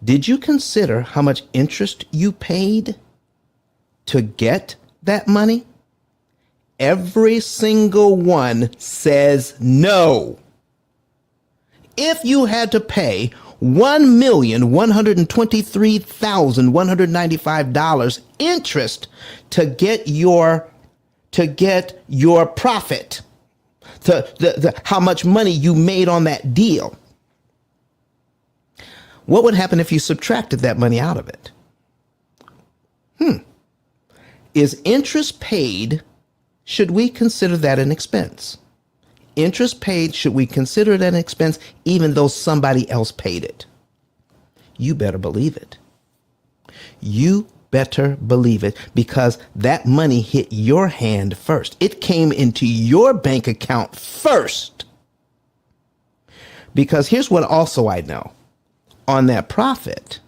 did you consider how much interest you paid to get that money? Every single one says no. If you had to pay $1,123,195 interest to get your profit, how much money you made on that deal, what would happen if you subtracted that money out of it? Is interest paid? Should we consider that an expense? Interest paid, should we consider it an expense even though somebody else paid it? You better believe it. You better believe it, because that money hit your hand first. It came into your bank account first. Because here's what also I know. On that profit,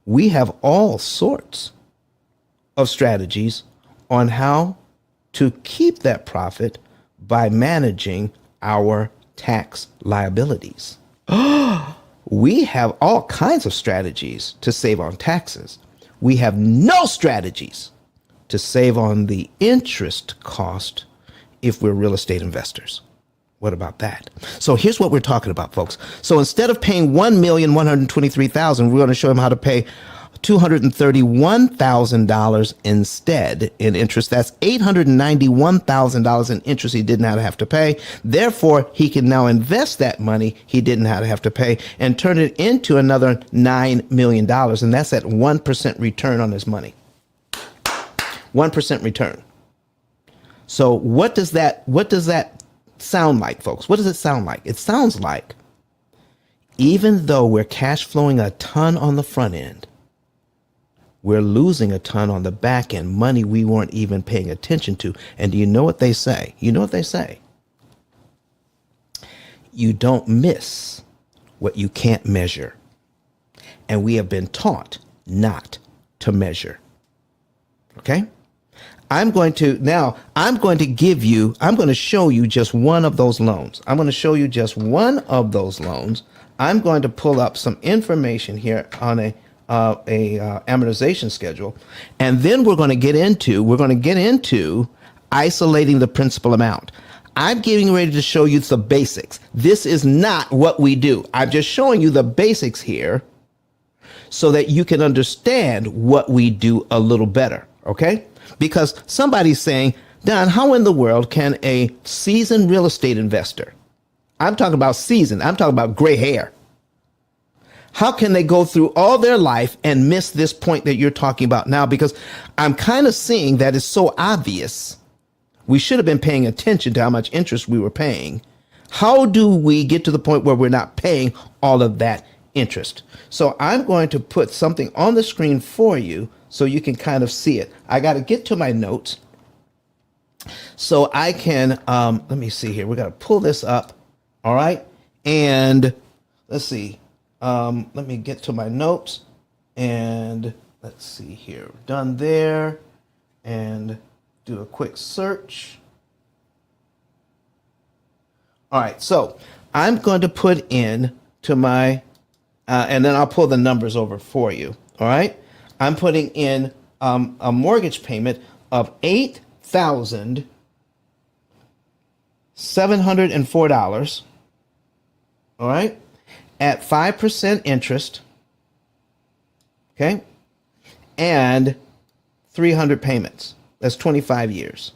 we have all sorts of strategies on how to keep that profit by managing our tax liabilities. We have all kinds of strategies to save on taxes. We have no strategies to save on the interest cost if we're real estate investors. What about that? So here's what we're talking about, folks. So instead of paying $1,123,000, we're going to show them how to pay $231,000 instead in interest. That's $891,000 in interest he did not have to pay. Therefore, he can now invest that money he didn't have to pay and turn it into another $9 million. And that's at 1% return on his money. 1% return. So what does that sound like, folks? What does it sound like? It sounds like, even though we're cash flowing a ton on the front end, we're losing a ton on the back end, money we weren't even paying attention to. And do you know what they say? You don't miss what you can't measure. And we have been taught not to measure. Okay? I'm going to show you just one of those loans. I'm going to pull up some information here on a amortization schedule, and then we're going to get into isolating the principal amount. I'm getting ready to show you the basics. This is not what we do. I'm just showing you the basics here so that you can understand what we do a little better, okay? Because somebody's saying, Don, how in the world can a seasoned real estate investor, I'm talking about seasoned, I'm talking about gray hair, how can they go through all their life and miss this point that you're talking about now? Because I'm kind of seeing that it's so obvious. We should have been paying attention to how much interest we were paying. How do we get to the point where we're not paying all of that interest? So I'm going to put something on the screen for you so you can kind of see it. I got to get to my notes so I can, let me see here. We got to pull this up. All right. And let's see. Let me get to my notes, and let's see here. Done there, and do a quick search. All right, so I'm going to put in to my, and then I'll pull the numbers over for you. All right, I'm putting in a mortgage payment of $8,704. All right, at 5% interest. Okay, and 300 payments. That's 25 years.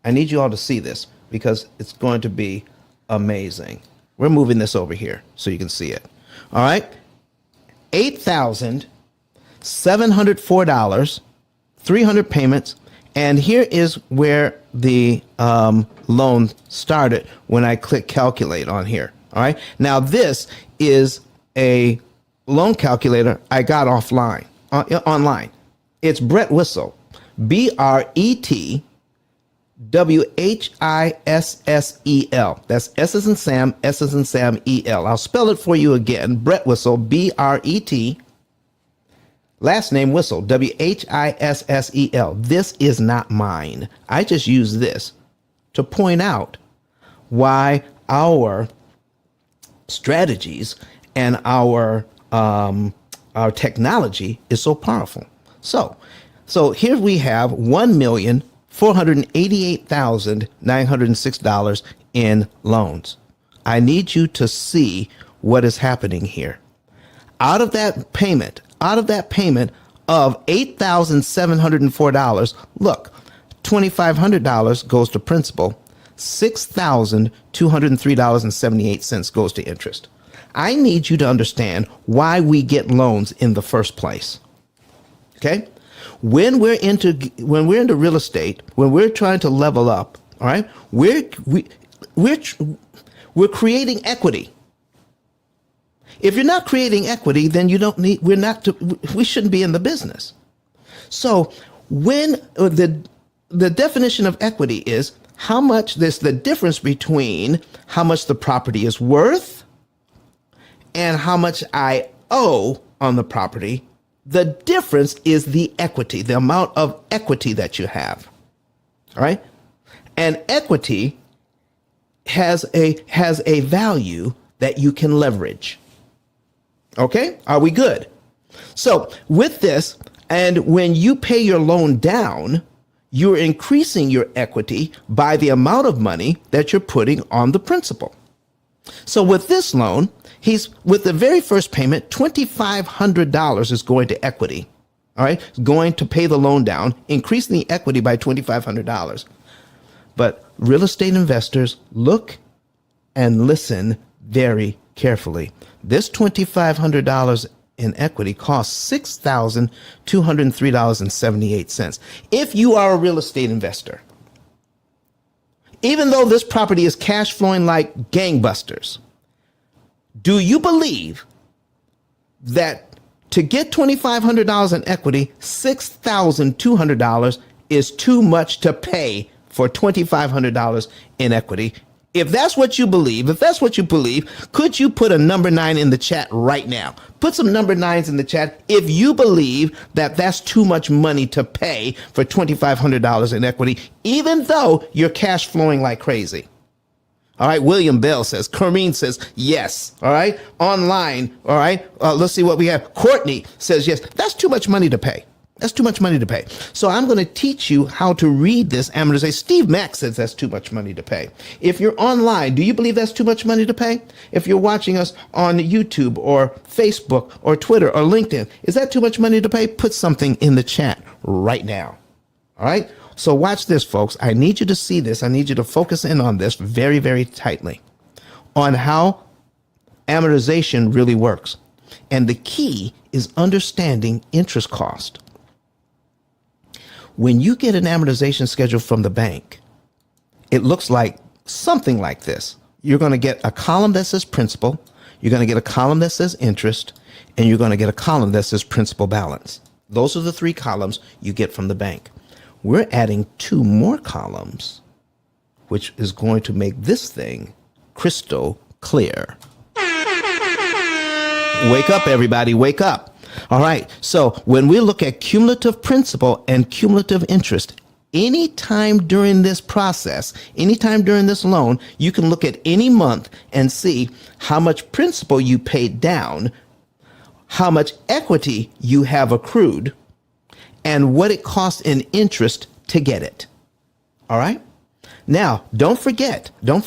I need you all to see this because it's going to be amazing. We're moving this over here so you can see it. All right, $8,704, 300 payments, and here is where the loan started when I click calculate on here. All right, now this is a loan calculator I got online. It's Brett Whistle, BRET WHISSEL. That's S as in Sam, S as in Sam, EL. I'll spell it for you again. Brett Whistle, BRET. Last name Whistle, WHISSEL. This is not mine. I just use this to point out why our strategies and our technology is so powerful. So here we have $1,488,906 in loans. I need you to see what is happening here. Out of that payment of $8,704, look, $2,500 goes to principal, $6,203.78 goes to interest. I need you to understand why we get loans in the first place. Okay? When we're into real estate, when we're trying to level up, all right, we're creating equity. If you're not creating equity, then we shouldn't be in the business. So when the definition of equity is how much there's the difference between how much the property is worth and how much I owe on the property. The difference is the equity, the amount of equity that you have. All right. And equity has a value that you can leverage. Okay. Are we good? So with this, and when you pay your loan down, you're increasing your equity by the amount of money that you're putting on the principal. So with this loan, with the very first payment, $2,500 is going to equity. All right, it's going to pay the loan down, increasing the equity by $2,500. But real estate investors look and listen very carefully. This $2,500 in equity costs $6,203.78. If you are a real estate investor, even though this property is cash flowing like gangbusters, do you believe that to get $2,500 in equity, $6,200 is too much to pay for $2,500 in equity? If that's what you believe, could you put a number 9 in the chat right now? Put some number 9s in the chat if you believe that that's too much money to pay for $2,500 in equity, even though you're cash flowing like crazy. All right, William Bell says, Carmine says, yes. All right, online. All right, let's see what we have. Courtney says, yes, that's too much money to pay. That's too much money to pay. So I'm going to teach you how to read this amortization. Steve Mack says that's too much money to pay. If you're online, do you believe that's too much money to pay? If you're watching us on YouTube or Facebook or Twitter or LinkedIn, is that too much money to pay? Put something in the chat right now. All right. So watch this, folks. I need you to see this. I need you to focus in on this very, very tightly on how amortization really works. And the key is understanding interest cost. When you get an amortization schedule from the bank, it looks like something like this. You're going to get a column that says principal, you're going to get a column that says interest, and you're going to get a column that says principal balance. Those are the 3 columns you get from the bank. We're adding 2 more columns, which is going to make this thing crystal clear. Wake up, everybody, wake up. All right, so when we look at cumulative principal and cumulative interest, anytime during this process, anytime during this loan, you can look at any month and see how much principal you paid down, how much equity you have accrued and what it costs in interest to get it. All right? Now, don't forget, I'm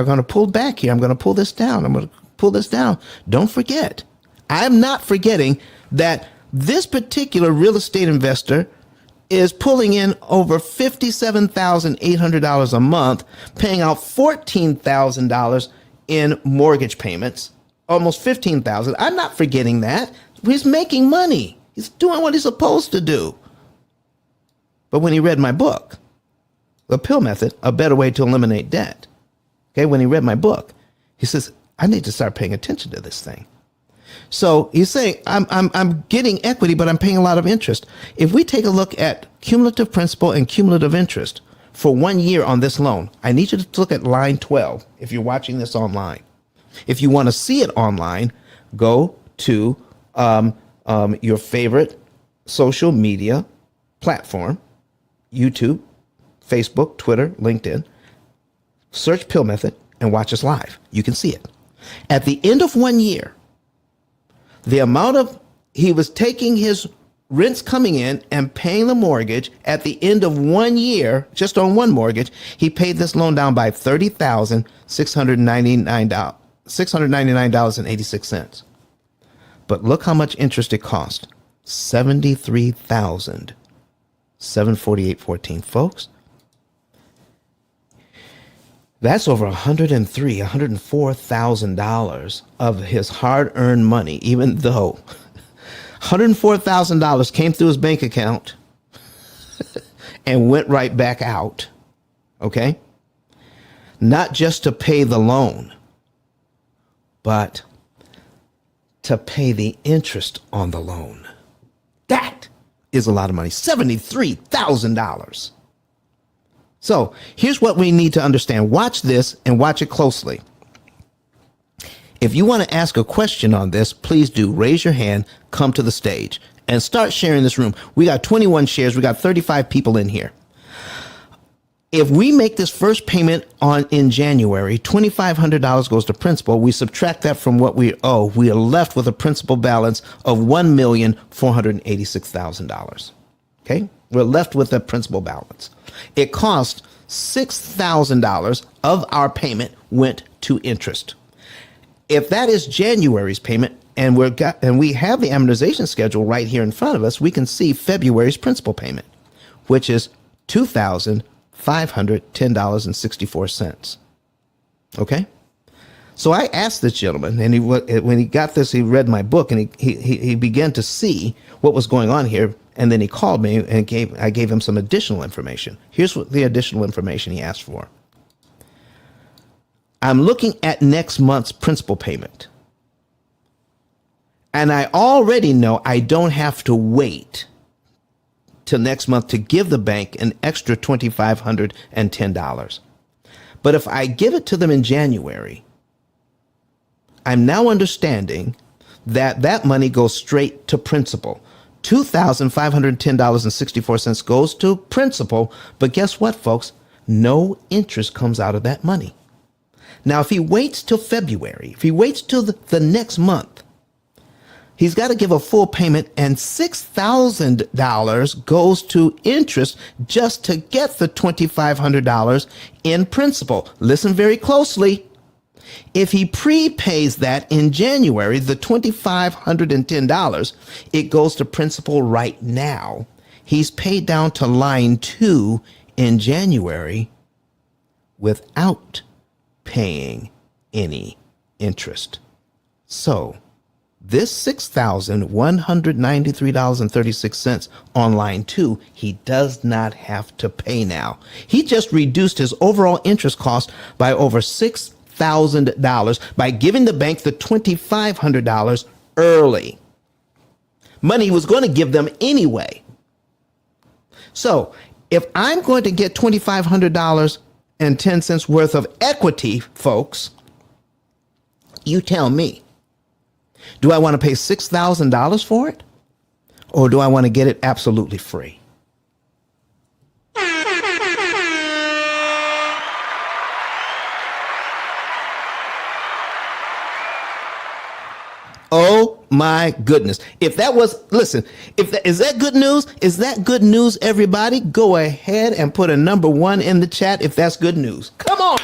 going to pull back here. I'm going to pull this down. Don't forget. I'm not forgetting that this particular real estate investor is pulling in over $57,800 a month, paying out $14,000 in mortgage payments, almost $15,000. I'm not forgetting that. He's making money. He's doing what he's supposed to do. But when he read my book, The P.I.L.L Method, A Better Way to Eliminate Debt, okay, when he read my book, he says, I need to start paying attention to this thing. So he's saying, I'm getting equity, but I'm paying a lot of interest. If we take a look at cumulative principal and cumulative interest for 1 year on this loan, I need you to look at line 12 if you're watching this online. If you want to see it online, go to your favorite social media platform, YouTube, Facebook, Twitter, LinkedIn. Search P.I.L.L Method and watch us live. You can see it. At the end of 1 year, the amount of he was taking his rents coming in and paying the mortgage at the end of 1 year, just on one mortgage, he paid this loan down by $30,699.86. But look how much interest it cost. $73,748.14, folks. That's over $104,000 of his hard-earned money, even though $104,000 came through his bank account and went right back out, okay? Not just to pay the loan, but to pay the interest on the loan. That is a lot of money, $73,000. So here's what we need to understand. Watch this and watch it closely. If you want to ask a question on this, please do raise your hand, come to the stage, and start sharing this room. We got 21 shares. We got 35 people in here. If we make this first payment in January, $2,500 goes to principal. We subtract that from what we owe. We are left with a principal balance of $1,486,000. Okay? We're left with a principal balance. It cost $6,000 of our payment went to interest. If that is January's payment and we have the amortization schedule right here in front of us, we can see February's principal payment, which is $2,510.64. Okay? So I asked this gentleman, and when he got this, he read my book, and he began to see what was going on here. And then he called me and I gave him some additional information. Here's what the additional information he asked for. I'm looking at next month's principal payment. And I already know I don't have to wait till next month to give the bank an extra $2,510. But if I give it to them in January, I'm now understanding that that money goes straight to principal. $2,510.64 goes to principal, but guess what, folks? No interest comes out of that money. Now, if he waits till February, if he waits till the next month, he's got to give a full payment, and $6,000 goes to interest just to get the $2,500 in principal. Listen very closely. If he prepays that in January, the $2,510, it goes to principal right now. He's paid down to line 2 in January without paying any interest. So this $6,193.36 on line 2, he does not have to pay now. He just reduced his overall interest cost by over $6,000 by giving the bank the $2,500 early. Money he was going to give them anyway. So if I'm going to get $2,500.10 worth of equity, folks, you tell me, do I want to pay $6,000 for it? Or do I want to get it absolutely free? Oh my goodness. If that was, listen, is that good news? Is that good news, everybody? Go ahead and put a number 1 in the chat if that's good news. Come on.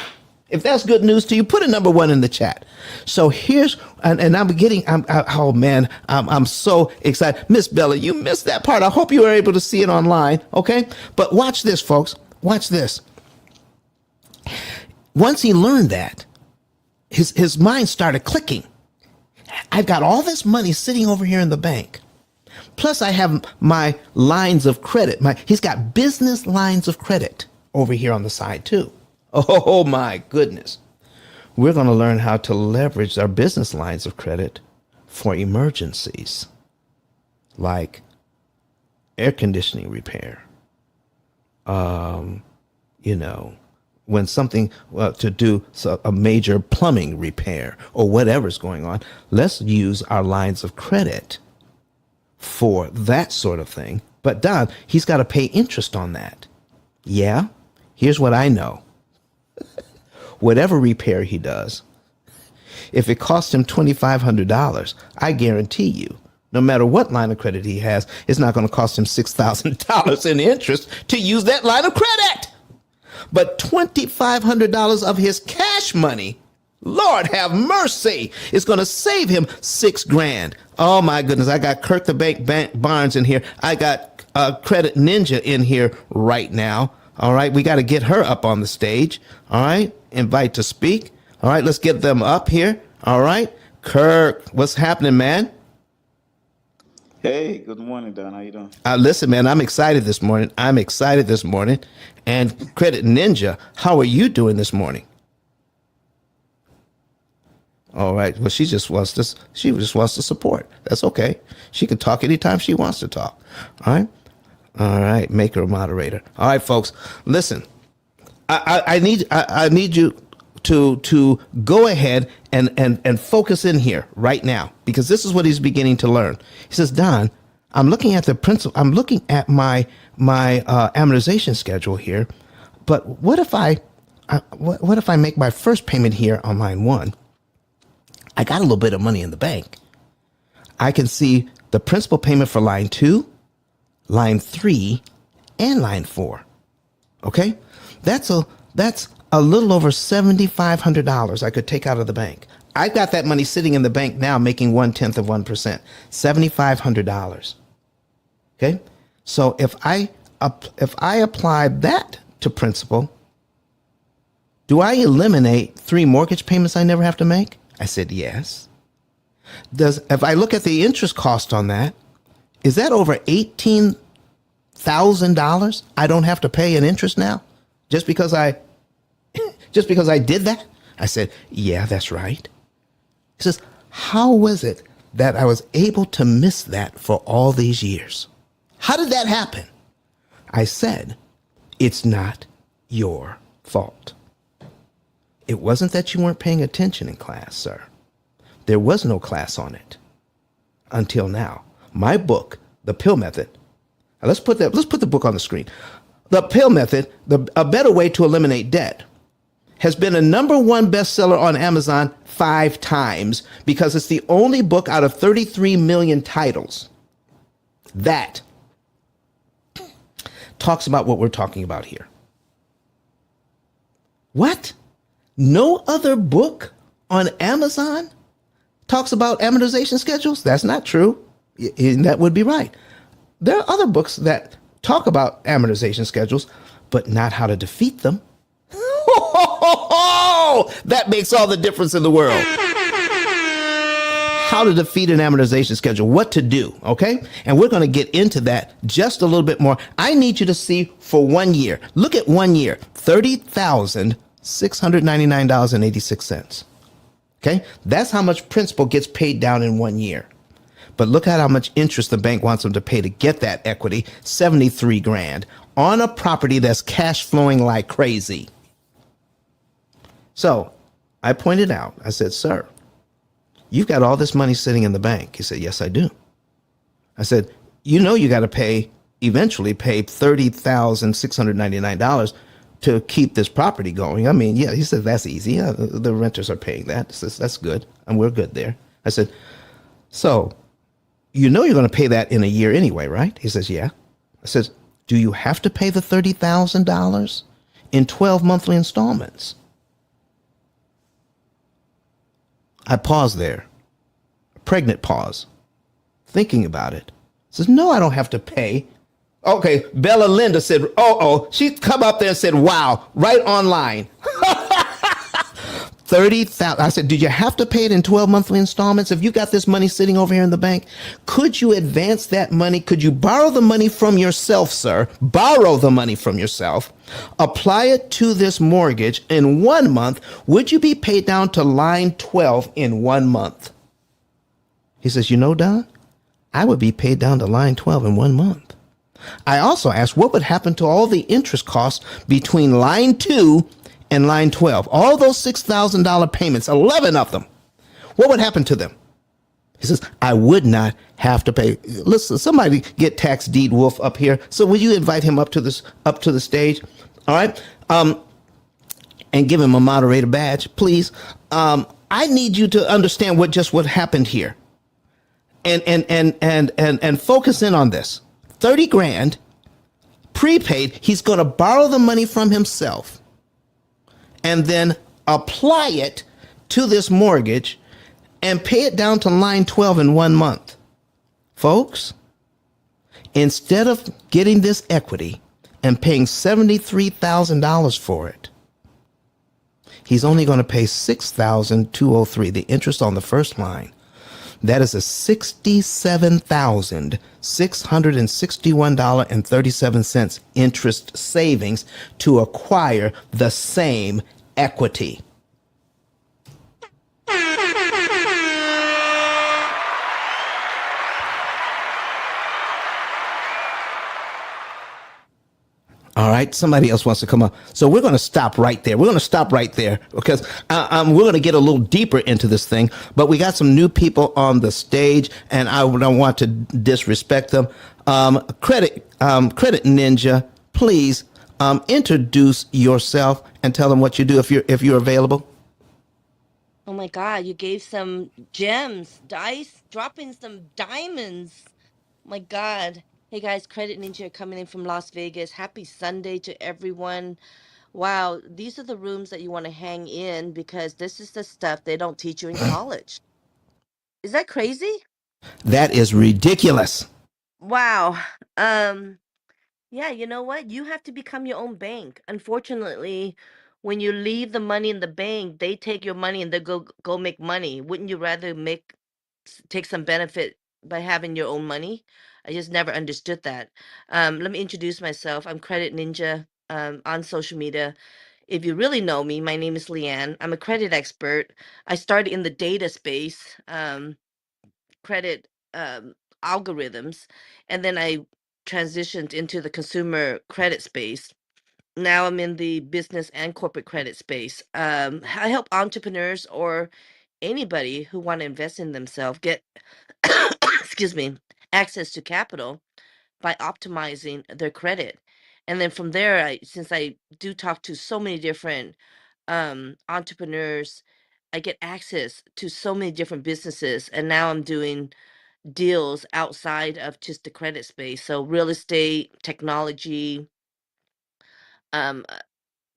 If that's good news to you, put a number 1 in the chat. So here's, and oh man, I'm so excited. Miss Bella, you missed that part. I hope you were able to see it online. Okay. But watch this, folks. Watch this. Once he learned that, his mind started clicking. I've got all this money sitting over here in the bank. Plus I have my lines of credit. He's got business lines of credit over here on the side too. Oh my goodness. We're going to learn how to leverage our business lines of credit for emergencies like air conditioning repair. When something to do a major plumbing repair or whatever's going on, let's use our lines of credit for that sort of thing. But Don, he's got to pay interest on that. Yeah, here's what I know. Whatever repair he does, if it costs him $2,500, I guarantee you, no matter what line of credit he has, it's not going to cost him $6,000 in interest to use that line of credit. But $2,500 of his cash money, Lord have mercy, is going to save him $6,000. Oh my goodness. I got Kirk the Bank Barnes in here. I got Credit Ninja in here right now. All right. We got to get her up on the stage. All right. Invite to speak. All right. Let's get them up here. All right. Kirk, what's happening, man? Hey, good morning, Don. How you doing? Listen, man, I'm excited this morning. And Credit Ninja, how are you doing this morning? All right. Well, she just wants to support. That's okay. She can talk anytime she wants to talk. All right. All right. Make her a moderator. All right, folks. Listen, I need you to go ahead and focus in here right now, because this is what he's beginning to learn. He says, Don, I'm looking at the principal. I'm looking at my amortization schedule here. But what if I make my first payment here on line 1? I got a little bit of money in the bank. I can see the principal payment for line 2, line 3, and line 4. Okay, that's a little over $7,500 I could take out of the bank. I've got that money sitting in the bank now, making 1/10 of 1%, $7,500. Okay, so if I apply that to principal, do I eliminate 3 mortgage payments I never have to make? I said yes. If I look at the interest cost on that, is that over $18,000 I don't have to pay in interest now, just because I did that? I said, yeah, that's right. He says, how was it that I was able to miss that for all these years? How did that happen? I said, it's not your fault. It wasn't that you weren't paying attention in class, sir. There was no class on it until now. My book, The P.I.L.L Method. Now let's put the book on the screen. The P.I.L.L Method, a better way to eliminate debt, has been a #1 bestseller on Amazon 5 times because it's the only book out of 33 million titles that talks about what we're talking about here. What? No other book on Amazon talks about amortization schedules? That's not true. That would be right. There are other books that talk about amortization schedules, but not how to defeat them. That makes all the difference in the world. How to defeat an amortization schedule, what to do, okay? And we're going to get into that just a little bit more. I need you to see for 1 year. Look at 1 year, $30,699.86. Okay? That's how much principal gets paid down in 1 year. But look at how much interest the bank wants them to pay to get that equity, $73,000 on a property that's cash flowing like crazy. So I pointed out, I said, sir, you've got all this money sitting in the bank. He said, yes, I do. I said, you know, you got to eventually pay $30,699 to keep this property going. I mean, yeah, he said, that's easy. The renters are paying that. He says, that's good. And we're good there. I said, So you know you're going to pay that in a year anyway, right? He says, yeah. I says, do you have to pay the $30,000 in 12 monthly installments? I pause there, pregnant pause, thinking about it. Says, no, I don't have to pay. Okay, Bella Linda said, oh, she come up there and said, wow, right online. 30,000. I said, did you have to pay it in 12 monthly installments? If you got this money sitting over here in the bank, could you advance that money? Could you borrow the money from yourself, sir? Borrow the money from yourself, apply it to this mortgage in 1 month. Would you be paid down to line 12 in 1 month? He says, you know, Don, I would be paid down to line 12 in 1 month. I also asked what would happen to all the interest costs between line 2 and line 12. All those $6,000 payments, 11 of them. What would happen to them? He says, I would not have to pay. Listen, somebody get Tax Deed Wolf up here. So will you invite him up to the stage? All right. And give him a moderator badge, please. I need you to understand what happened here. And focus in on this. 30 grand prepaid. He's going to borrow the money from himself and then apply it to this mortgage and pay it down to line 12 in 1 month. Folks, instead of getting this equity and paying $73,000 for it, he's only going to pay $6,203, the interest on the first line. That is a $67,661.37 interest savings to acquire the same equity. All right, somebody else wants to come up. So we're going to stop right there. We're going to stop right there because we're going to get a little deeper into this thing. But we got some new people on the stage, and I don't want to disrespect them. Credit Ninja, please introduce yourself and tell them what you do if you're available. Oh my God, you gave some gems, dice, dropping some diamonds. My God. Hey guys, Credit Ninja coming in from Las Vegas. Happy Sunday to everyone. Wow, these are the rooms that you want to hang in because this is the stuff they don't teach you in college. Is that crazy? That is ridiculous. Wow. Yeah, you know what? You have to become your own bank. Unfortunately, when you leave the money in the bank, they take your money and they go make money. Wouldn't you rather take some benefit by having your own money? I just never understood that. Let me introduce myself. I'm Credit Ninja on social media. If you really know me, my name is Leanne. I'm a credit expert. I started in the data space. Credit algorithms, and then I transitioned into the consumer credit space. Now I'm in the business and corporate credit space. I help entrepreneurs or anybody who want to invest in themselves get, excuse me, access to capital by optimizing their credit. And then from there, since I do talk to so many different entrepreneurs, I get access to so many different businesses. And now I'm doing deals outside of just the credit space. So real estate, technology, um,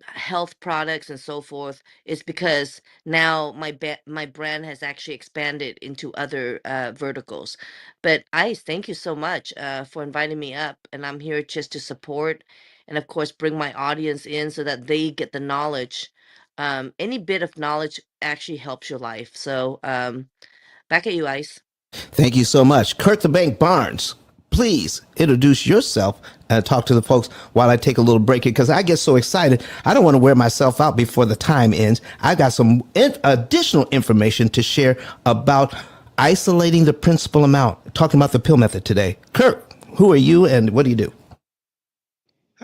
health products, and so forth. Is because now my brand has actually expanded into other verticals. But Ice, thank you so much for inviting me up, and I'm here just to support and of course bring my audience in so that they get the knowledge. Any bit of knowledge actually helps your life. So back at you, Ice. Thank you so much. Kurt the Bank Barnes, please introduce yourself and talk to the folks while I take a little break here because I get so excited. I don't want to wear myself out before the time ends. I got some additional information to share about isolating the principal amount, talking about the P.I.L.L method today. Kurt, who are you and what do you do?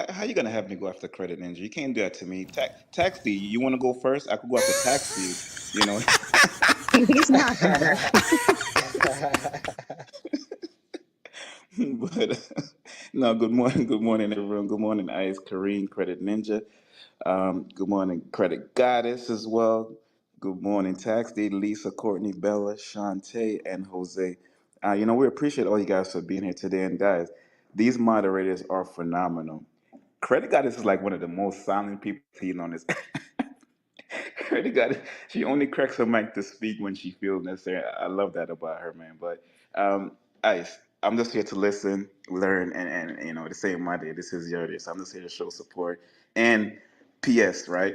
How you gonna have me go after Credit Ninja? You can't do that to me. Taxi, you want to go first? I could go after Taxi. You know. He's not her. But no. Good morning, everyone. Good morning, Ice, Kareem, Credit Ninja. Good morning, Credit Goddess as well. Good morning, Tax Day, Lisa, Courtney, Bella, Shantae, and Jose. We appreciate all you guys for being here today. And guys, these moderators are phenomenal. Credit Goddess is like one of the most silent people seen on this. Credit Goddess, she only cracks her mic to speak when she feels necessary. I love that about her, man. But Ice, I'm just here to listen, learn, and to say my day. This is your day, so I'm just here to show support. And P.S. Right?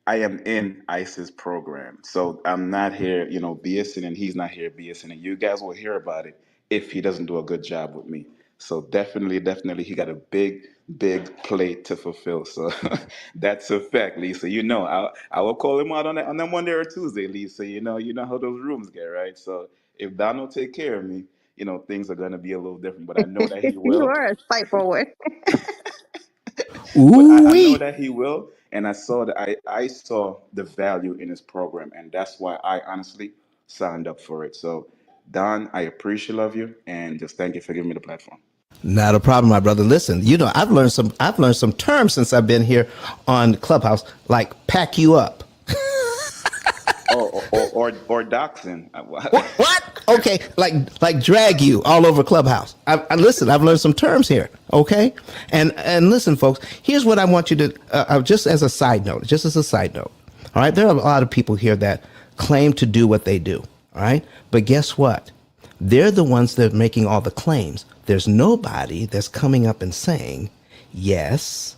I am in ICE's program. So I'm not here, BSing, and he's not here BSing. And you guys will hear about it if he doesn't do a good job with me. So definitely, he got a big plate to fulfill. So that's a fact, Lisa. I will call him out on that Monday or Tuesday, Lisa. You know how those rooms get, right? So if Don will take care of me, things are gonna be a little different. But I know that he You will. are a spiteful one. But I know Ooh-wee. that he will, and I saw the value in his program, and that's why I honestly signed up for it. So, Don, I appreciate love you, and just thank you for giving me the platform. Not a problem, my brother. Listen, I've learned some terms since I've been here on Clubhouse, like pack you up. Or Dachshund. What? Okay, like drag you all over Clubhouse. Listen. I've learned some terms here. Okay, and listen, folks. Here's what I want you to just as a side note. Just as a side note. All right, there are a lot of people here that claim to do what they do. All right, but guess what? They're the ones that are making all the claims. There's nobody that's coming up and saying, yes,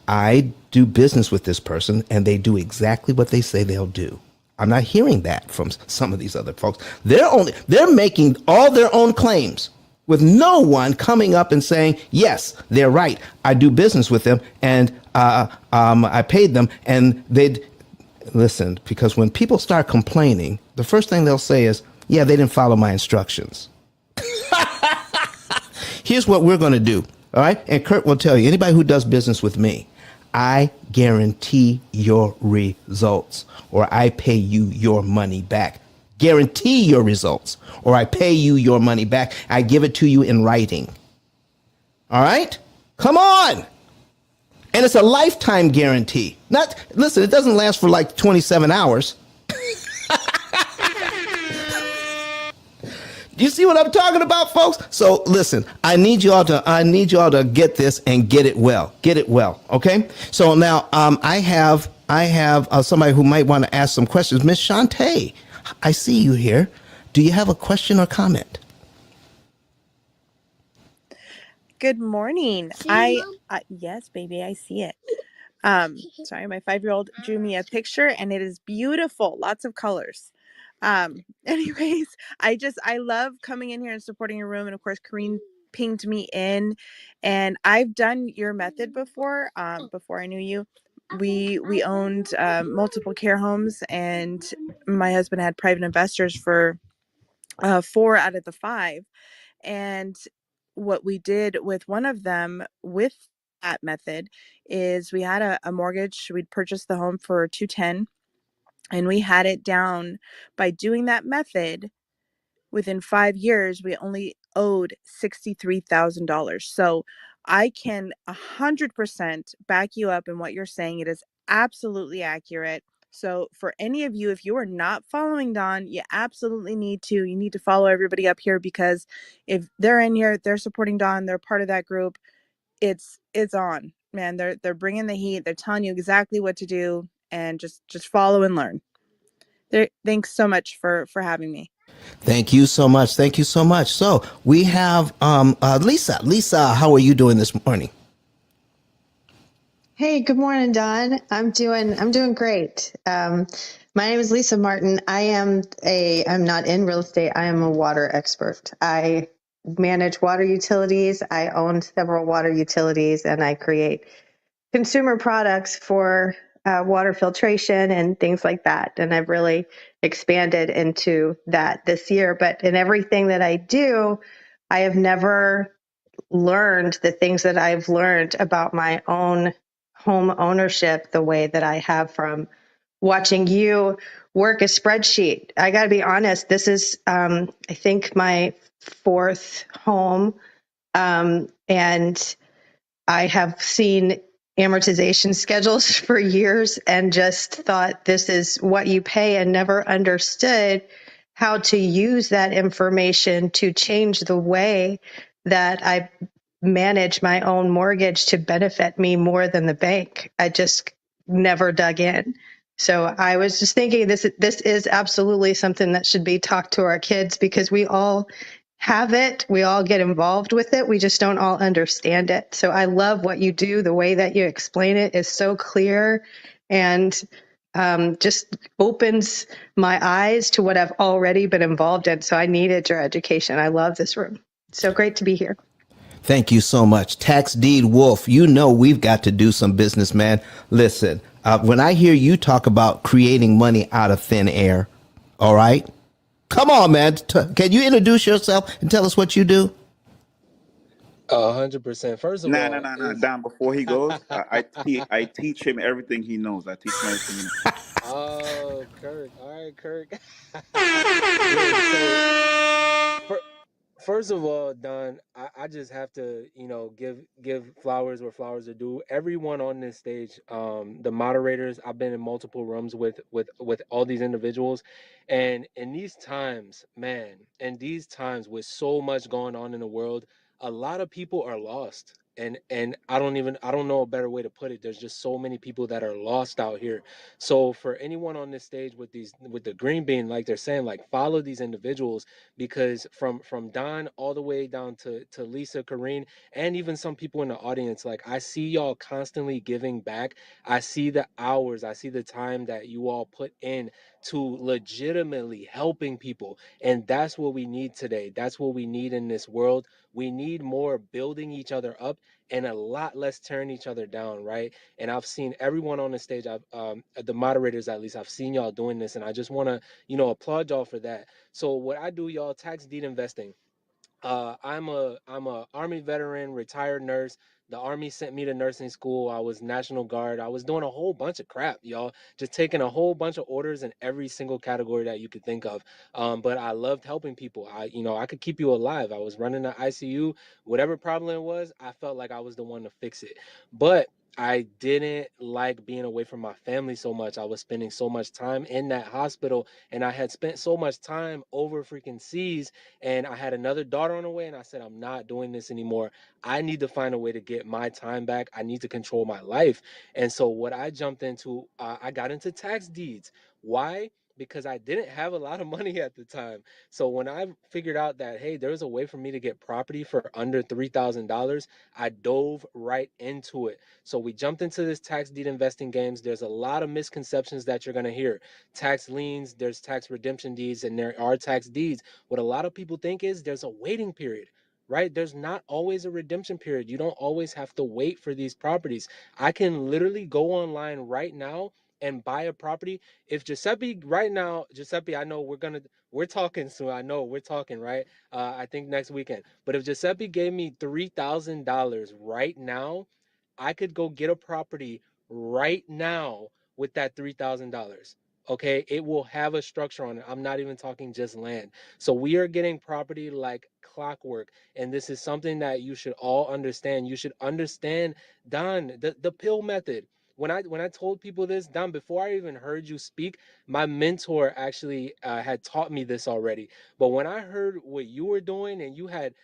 I do business with this person and they do exactly what they say they'll do. I'm not hearing that from some of these other folks. They're making all their own claims with no one coming up and saying, yes, they're right. I do business with them and I paid them and they'd listen, because when people start complaining, the first thing they'll say is, yeah, they didn't follow my instructions. Here's what we're going to do. All right. And Kurt will tell you, anybody who does business with me, I guarantee your results or I pay you your money back. Guarantee your results or I pay you your money back. I give it to you in writing. All right. Come on. And it's a lifetime guarantee. Listen, it doesn't last for like 27 hours. You see what I'm talking about, folks? So listen, I need you all to get this and get it well. Get it well, okay? So now I have somebody who might want to ask some questions. Miss Shantae, I see you here. Do you have a question or comment? Good morning. Yes, baby, I see it. Sorry, my 5-year-old drew me a picture and it is beautiful. Lots of colors. Anyways, I love coming in here and supporting your room. And of course, Kareen pinged me in and I've done your method before I knew you. We owned multiple care homes and my husband had private investors for 4 out of the 5. And what we did with one of them with that method is we had a mortgage. We'd purchased the home for 210 and we had it down by doing that method. Within 5 years, we only owed $63,000. So I can 100% back you up in what you're saying. It is absolutely accurate. So for any of you, if you are not following Don, you absolutely need to. You need to follow everybody up here because if they're in here, they're supporting Don, they're part of that group. It's on, man. They're bringing the heat. They're telling you exactly what to do, and just follow and learn. Thanks so much for having me. Thank you so much. Thank you so much. So we have Lisa. Lisa, how are you doing this morning? Hey, good morning, Don. I'm doing great. My name is Lisa Martin. I'm not in real estate. I am a water expert. I manage water utilities. I own several water utilities and I create consumer products for water filtration and things like that. And I've really expanded into that this year. But in everything that I do, I have never learned the things that I've learned about my own home ownership the way that I have from watching you work a spreadsheet. I got to be honest, this is, I think, my 4th home. And I have seen amortization schedules for years and just thought this is what you pay and never understood how to use that information to change the way that I manage my own mortgage to benefit me more than the bank. I just never dug in. So I was just thinking this is absolutely something that should be talked to our kids because we all have it. We all get involved with it. We just don't all understand it. So I love what you do. The way that you explain it is so clear and just opens my eyes to what I've already been involved in. So I needed your education. I love this room. So great to be here. Thank you so much. Tax Deed Wolf, you know we've got to do some business, man. Listen, when I hear you talk about creating money out of thin air, all right? Come on, man. Can you introduce yourself and tell us what you do? 100%. First of Nah, nah, all, nah, nah. is Don, before he goes, I teach him everything he knows. I teach him everything he knows. oh, Kirk. All right, Kirk. Look, so for, first of all, Don, I just have to, give flowers where flowers are due. Everyone on this stage, the moderators, I've been in multiple rooms with all these individuals, and in these times, man, in these times with so much going on in the world, a lot of people are lost. And I don't know a better way to put it. There's just so many people that are lost out here. So for anyone on this stage with the green bean, like they're saying, like follow these individuals because from Don all the way down to Lisa, Kareen, and even some people in the audience, like I see y'all constantly giving back. I see the hours, I see the time that you all put in to legitimately helping people. And that's what we need today. That's what we need in this world. We need more building each other up and a lot less tearing each other down, right? And I've seen everyone on the stage, I've the moderators at least, I've seen y'all doing this, and I just want to, applaud y'all for that. So what I do, y'all, tax deed investing. I'm a Army veteran, retired nurse. The Army sent me to nursing school. I was National Guard. I was doing a whole bunch of crap, y'all. Just taking a whole bunch of orders in every single category that you could think of. But I loved helping people. I could keep you alive. I was running the ICU. Whatever problem it was, I felt like I was the one to fix it. But I didn't like being away from my family so much. I was spending so much time in that hospital, and I had spent so much time over freaking seas, and I had another daughter on the way, and I said, I'm not doing this anymore. I need to find a way to get my time back. I need to control my life. And so what I jumped into, I got into tax deeds. Why? Because I didn't have a lot of money at the time. So when I figured out that, hey, there's a way for me to get property for under $3,000, I dove right into it. So we jumped into this tax deed investing games. There's a lot of misconceptions that you're going to hear. Tax liens, there's tax redemption deeds, and there are tax deeds. What a lot of people think is there's a waiting period, right? There's not always a redemption period. You don't always have to wait for these properties. I can literally go online right now and buy a property. If Giuseppe right now, Giuseppe, I know we're talking soon. I know we're talking, right? I think next weekend. But if Giuseppe gave me $3,000 right now, I could go get a property right now with that $3,000. Okay, it will have a structure on it. I'm not even talking just land. So we are getting property like clockwork, and this is something that you should all understand. You should understand, Don, the pill method. When I told people this, Don, before I even heard you speak, my mentor actually had taught me this already. But when I heard what you were doing and you had,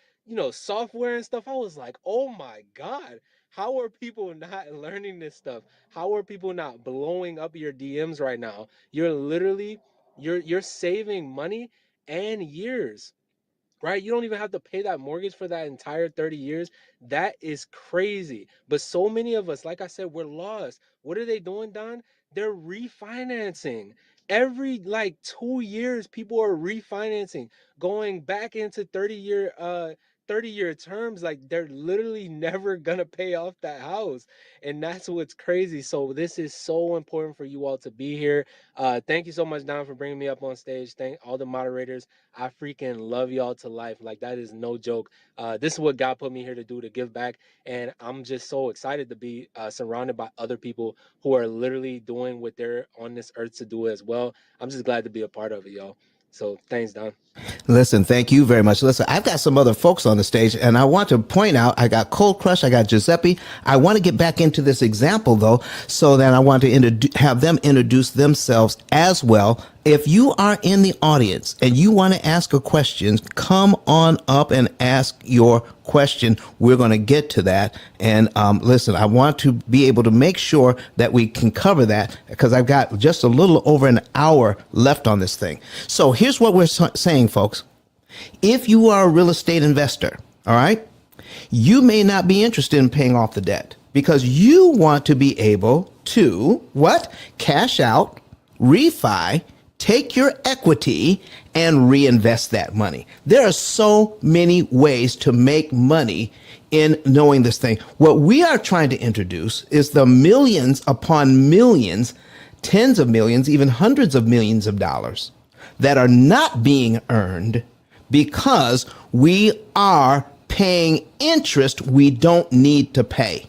software and stuff, I was like, oh my God, how are people not learning this stuff? How are people not blowing up your DMs right now? You're literally you're saving money and years, right? You don't even have to pay that mortgage for that entire 30 years. That is crazy. But so many of us, like I said, we're lost. What are they doing, Don? They're refinancing. Every like 2 years, people are refinancing, going back into 30-year terms. Like they're literally never gonna pay off that house. And that's what's crazy. So this is so important for you all to be here. Thank you so much, Don, for bringing me up on stage. Thank all the moderators. I freaking love y'all to life. Like that is no joke. This is what God put me here to do, to give back, and I'm just so excited to be surrounded by other people who are literally doing what they're on this earth to do as well. I'm just glad to be a part of it, y'all. So thanks, Don. Listen, thank you very much. Listen, I've got some other folks on the stage, and I want to point out, I got Cold Crush, I got Giuseppe. I want to get back into this example, though, so that I want to have them introduce themselves as well. If you are in the audience and you want to ask a question, come on up and ask your question. We're going to get to that. And listen, I want to be able to make sure that we can cover that because I've got just a little over an hour left on this thing. So here's what we're saying, folks. If you are a real estate investor, all right, you may not be interested in paying off the debt because you want to be able to what? Cash out, refi, take your equity and reinvest that money. There are so many ways to make money in knowing this thing. What we are trying to introduce is the millions upon millions, tens of millions, even hundreds of millions of dollars that are not being earned because we are paying interest we don't need to pay.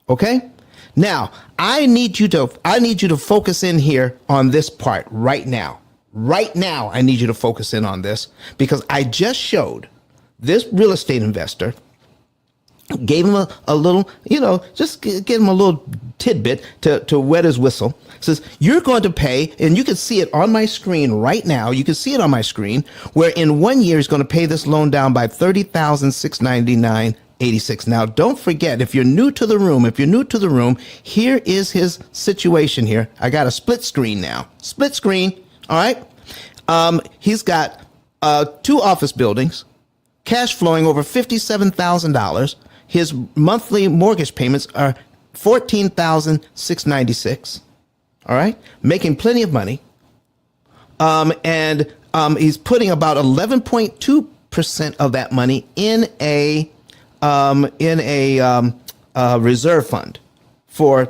Okay? Now, I need you to focus in here on this part right now. Right now, I need you to focus in on this because I just showed this real estate investor, gave him a little, just give him a little tidbit to wet his whistle. Says, you're going to pay, and you can see it on my screen right now. You can see it on my screen where in 1 year he's going to pay this loan down by $30,699.86. Now, don't forget, if you're new to the room, here is his situation here. I got a split screen now. Split screen. All right. He's got 2 office buildings, cash flowing over $57,000. His monthly mortgage payments are $14,696. All right, making plenty of money, and he's putting about 11.2% of that money in a reserve fund for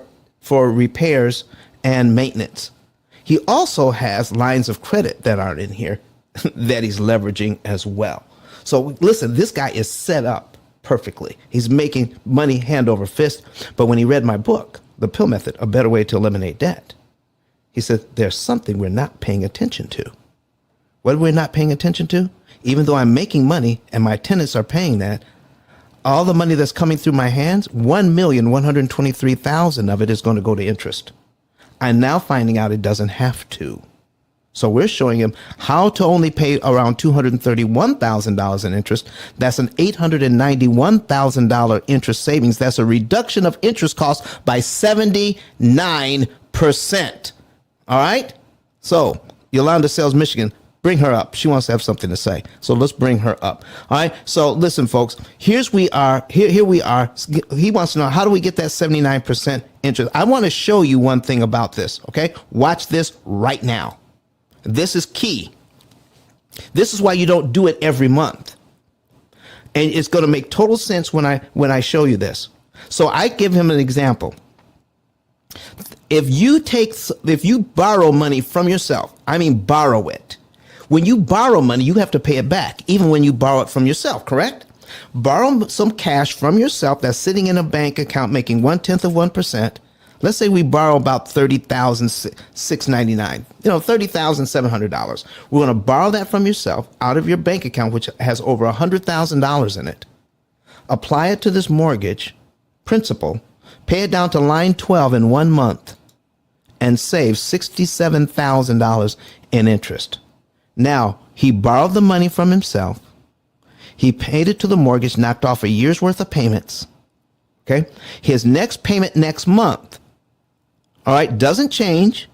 repairs and maintenance. He also has lines of credit that aren't in here that he's leveraging as well. So listen, this guy is set up perfectly. He's making money hand over fist. But when he read my book, The P.I.L.L Method, A Better Way to Eliminate Debt, he said, there's something we're not paying attention to. What we're not paying attention to, even though I'm making money and my tenants are paying that, all the money that's coming through my hands, 1,123,000 of it is going to go to interest. I'm now finding out it doesn't have to. So we're showing him how to only pay around $231,000 in interest. That's an $891,000 interest savings. That's a reduction of interest costs by 79%. All right. So Yolanda Sales, Michigan, bring her up. She wants to have something to say. So let's bring her up. All right. So listen, folks, here we are. He wants to know, how do we get that 79% interest? I want to show you one thing about this. OK, watch this right now. This is key. This is why you don't do it every month. And it's going to make total sense when I show you this. So I give him an example. If you borrow money from yourself, I mean borrow it. When you borrow money, you have to pay it back, even when you borrow it from yourself, correct? Borrow some cash from yourself that's sitting in a bank account making 0.1%. Let's say we borrow about $30,699, $30,700. We're going to borrow that from yourself out of your bank account, which has over $100,000 in it. Apply it to this mortgage principal, pay it down to line 12 in 1 month, and save $67,000 in interest. Now, he borrowed the money from himself. He paid it to the mortgage, knocked off a year's worth of payments. Okay. His next payment next month, all right, doesn't change,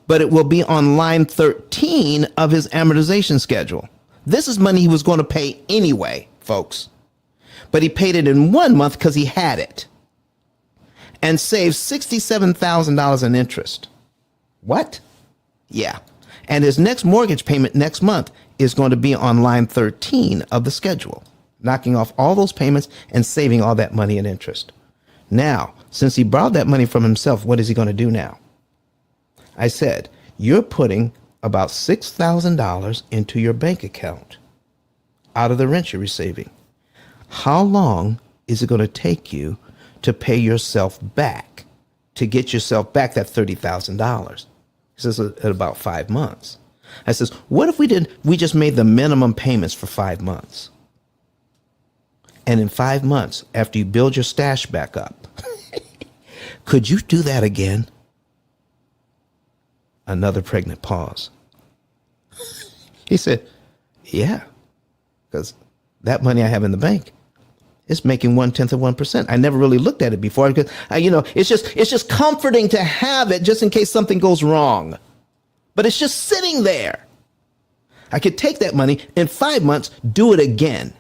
but it will be on line 13 of his amortization schedule. This is money he was going to pay anyway, folks. But he paid it in 1 month because he had it and saved $67,000 in interest. What? Yeah. And his next mortgage payment next month is going to be on line 13 of the schedule, knocking off all those payments and saving all that money in interest. Now, since he borrowed that money from himself, what is he going to do now? I said, you're putting about $6,000 into your bank account out of the rent you're receiving. How long is it going to take you to pay yourself back, to get yourself back that $30,000? He says at about 5 months. I says, what if we just made the minimum payments for 5 months? And in 5 months, after you build your stash back up, could you do that again? Another pregnant pause. He said, yeah, because that money I have in the bank is making 0.1%. I never really looked at it before because, it's just comforting to have it just in case something goes wrong. But it's just sitting there. I could take that money in 5 months, do it again.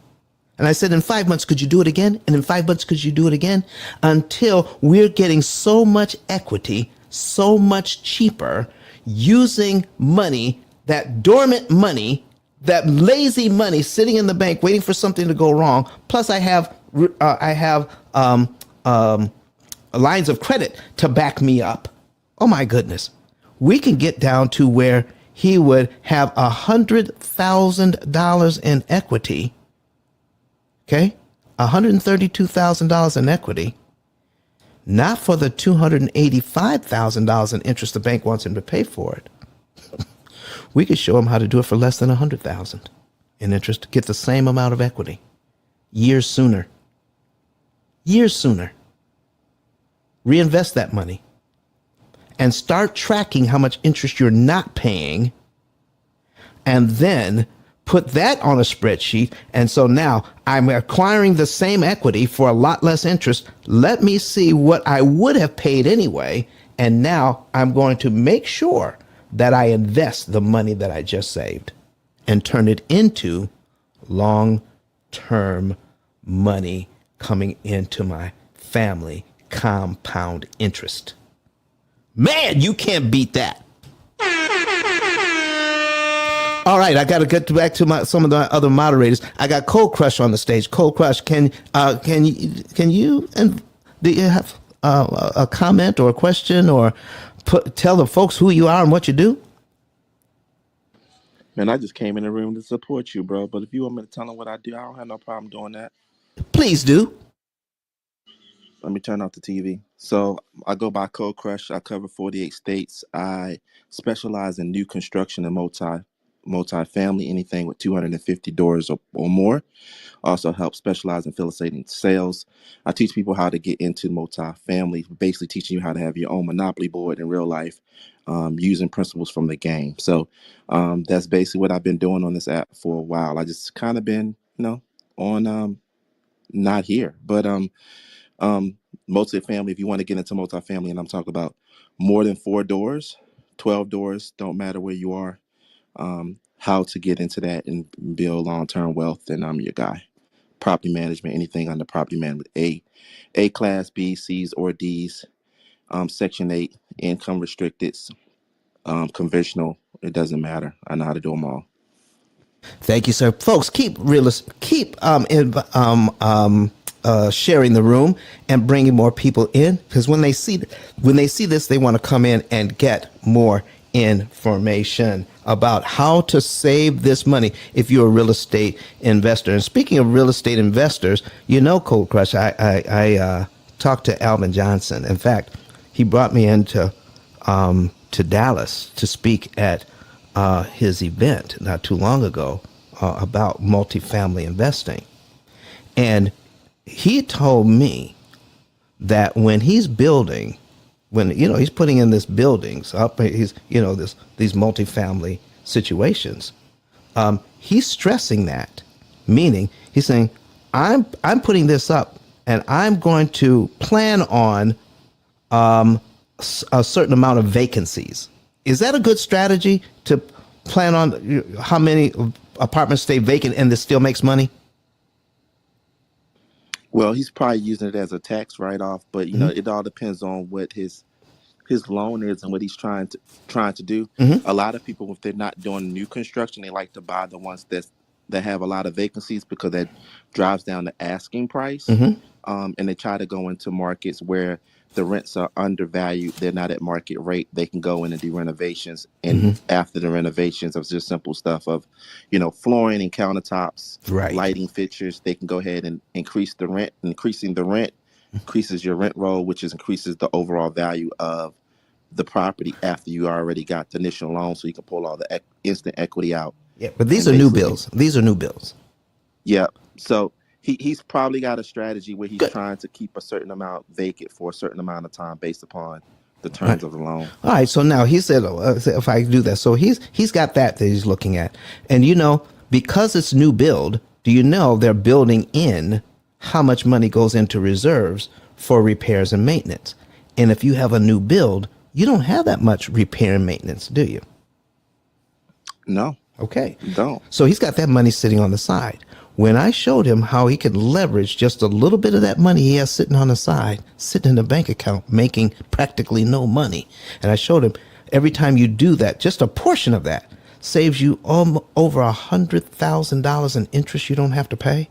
And I said, in 5 months, could you do it again? And in 5 months, could you do it again? Until we're getting so much equity, so much cheaper, using money, that dormant money, that lazy money sitting in the bank waiting for something to go wrong. Plus, I have lines of credit to back me up. Oh my goodness. We can get down to where he would have $100,000 in equity. Okay, $132,000 in equity, not for the $285,000 in interest the bank wants him to pay for it. We could show him how to do it for less than $100,000 in interest to get the same amount of equity years sooner. Years sooner. Reinvest that money and start tracking how much interest you're not paying, and then put that on a spreadsheet. And so now I'm acquiring the same equity for a lot less interest. Let me see what I would have paid anyway. And now I'm going to make sure that I invest the money that I just saved and turn it into long-term money coming into my family compound interest. Man, you can't beat that. All right, I got to get back to some of the other moderators. I got Cold Crush on the stage. Cold Crush, do you have a comment or a question, or tell the folks who you are and what you do? Man, I just came in the room to support you, bro. But if you want me to tell them what I do, I don't have no problem doing that. Please do. Let me turn off the TV. So I go by Cold Crush. I cover 48 states. I specialize in new construction and multi-family, anything with 250 doors or more. Also help specialize in facilitating sales. I teach people how to get into multi-family, basically teaching you how to have your own monopoly board in real life, using principles from the game. So that's basically what I've been doing on this app for a while. I just kind of been, on not here, but multifamily. If you want to get into multifamily, and I'm talking about more than 4 doors, 12 doors, don't matter where you are. How to get into that and build long-term wealth, and I'm your guy. Property management, anything under property management, A class, B, C's, or D's, Section 8, income restricted, conventional. It doesn't matter. I know how to do them all. Thank you, sir. Folks, keep sharing the room and bringing more people in, because when they see this, they want to come in and get more information about how to save this money if you're a real estate investor. And speaking of real estate investors, Cold Crush, I talked to Alvin Johnson. In fact, he brought me into to Dallas to speak at his event not too long ago about multifamily investing. And he told me that when he's building, he's putting in this buildings up, these multifamily situations, he's stressing that, meaning he's saying, I'm putting this up and I'm going to plan on a certain amount of vacancies. Is that a good strategy to plan on how many apartments stay vacant and this still makes money? Well, he's probably using it as a tax write-off, but it all depends on what his loan is and what he's trying to do. Mm-hmm. A lot of people, if they're not doing new construction, they like to buy the ones that have a lot of vacancies because that drives down the asking price. Mm-hmm. And they try to go into markets where the rents are undervalued. They're not at market rate. They can go in and do renovations. And Mm-hmm. after the renovations of just simple stuff of, flooring and countertops, Right. lighting fixtures, they can go ahead and increase the rent. Increasing the rent increases your rent roll, which increases the overall value of the property after you already got the initial loan, so you can pull all the instant equity out. Yeah, but these And are new basically, bills. These are new bills. yeah. So he's probably got a strategy where he's Good. trying to keep a certain amount vacant for a certain amount of time based upon the All right. terms of the loan. All right. So now he said, if I do that, so he's got that he's looking at, and because it's new build, do you know they're building in how much money goes into reserves for repairs and maintenance? And if you have a new build, you don't have that much repair and maintenance, do you? No, Okay. don't. So he's got that money sitting on the side. When I showed him how he could leverage just a little bit of that money he has sitting on the side, sitting in a bank account, making practically no money. And I showed him every time you do that, just a portion of that saves you over $100,000 in interest you don't have to pay.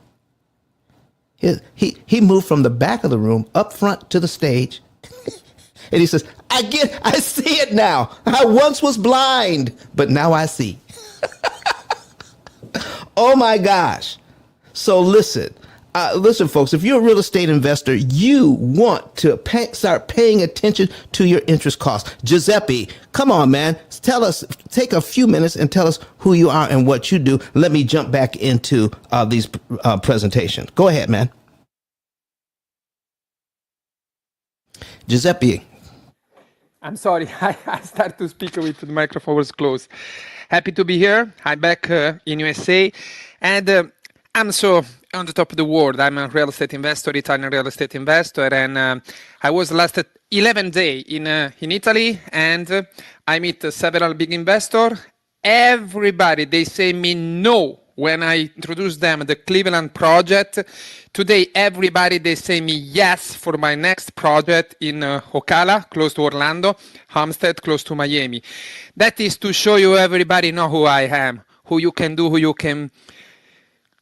He moved from the back of the room up front to the stage. And he says, I see it now. I once was blind, but now I see. Oh my gosh. So listen, folks, if you're a real estate investor, you want to start paying attention to your interest costs. Giuseppe, come on, man. Take a few minutes and tell us who you are and what you do. Let me jump back into these presentations. Go ahead, man. Giuseppe. I'm sorry, I started to speak with the microphone was closed. Happy to be here. I'm back in USA, and I'm so on the top of the world. I'm a real estate investor, Italian real estate investor, and I was last 11 days in Italy, and I meet several big investors. Everybody, they say me no when I introduce them the Cleveland project. Today, everybody, they say me yes for my next project in Ocala, close to Orlando, Homestead, close to Miami. That is to show you everybody know who I am, who you can do, who you can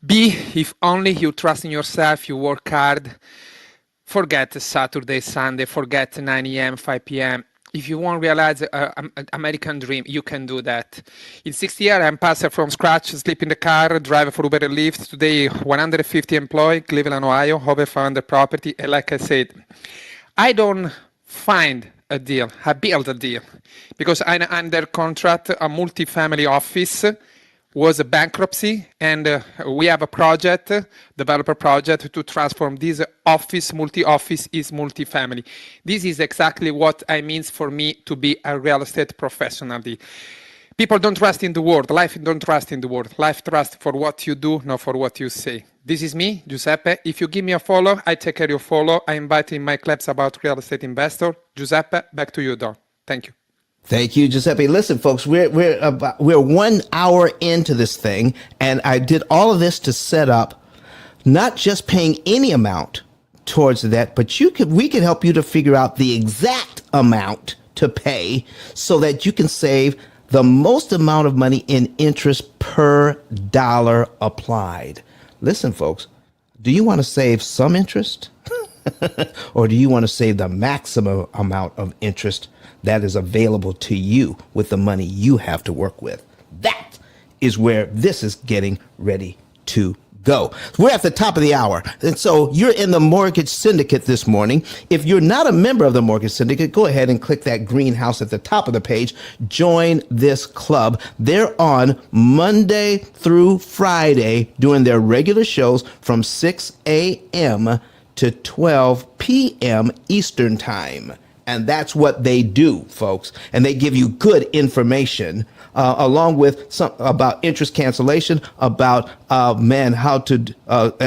be, if only you trust in yourself, you work hard. Forget Saturday, Sunday, forget 9 a.m., 5 p.m. If you want to realize an American dream, you can do that. In 6 years, I'm passer from scratch, sleep in the car, drive for Uber and Lyft. Today, 150 employees, Cleveland, Ohio, over 500 property. And like I said, I don't find a deal, I build a deal. Because I'm under contract, a multi-family office, was a bankruptcy, and we have a project, developer project, to transform this office, multi-office is multi-family. This is exactly what it means for me to be a real estate professional. People don't trust in the word. Life don't trust in the word. Life trusts for what you do, not for what you say. This is me, Giuseppe. If you give me a follow, I take care of your follow. I invite in my clubs about real estate investor. Giuseppe, back to you, Don. Thank you. Thank you, Giuseppe. Listen, folks, we're 1 hour into this thing, and I did all of this to set up not just paying any amount towards that, but we could help you to figure out the exact amount to pay so that you can save the most amount of money in interest per dollar applied. Listen, folks, do you want to save some interest? Or do you want to save the maximum amount of interest that is available to you with the money you have to work with? That is where this is getting ready to go. We're at the top of the hour. And so you're in the Mortgage Syndicate this morning. If you're not a member of the Mortgage Syndicate, go ahead and click that green house at the top of the page. Join this club. They're on Monday through Friday doing their regular shows from 6 a.m. to 12 p.m. Eastern Time. And that's what they do, folks. And they give you good information, along with some about interest cancellation, about how to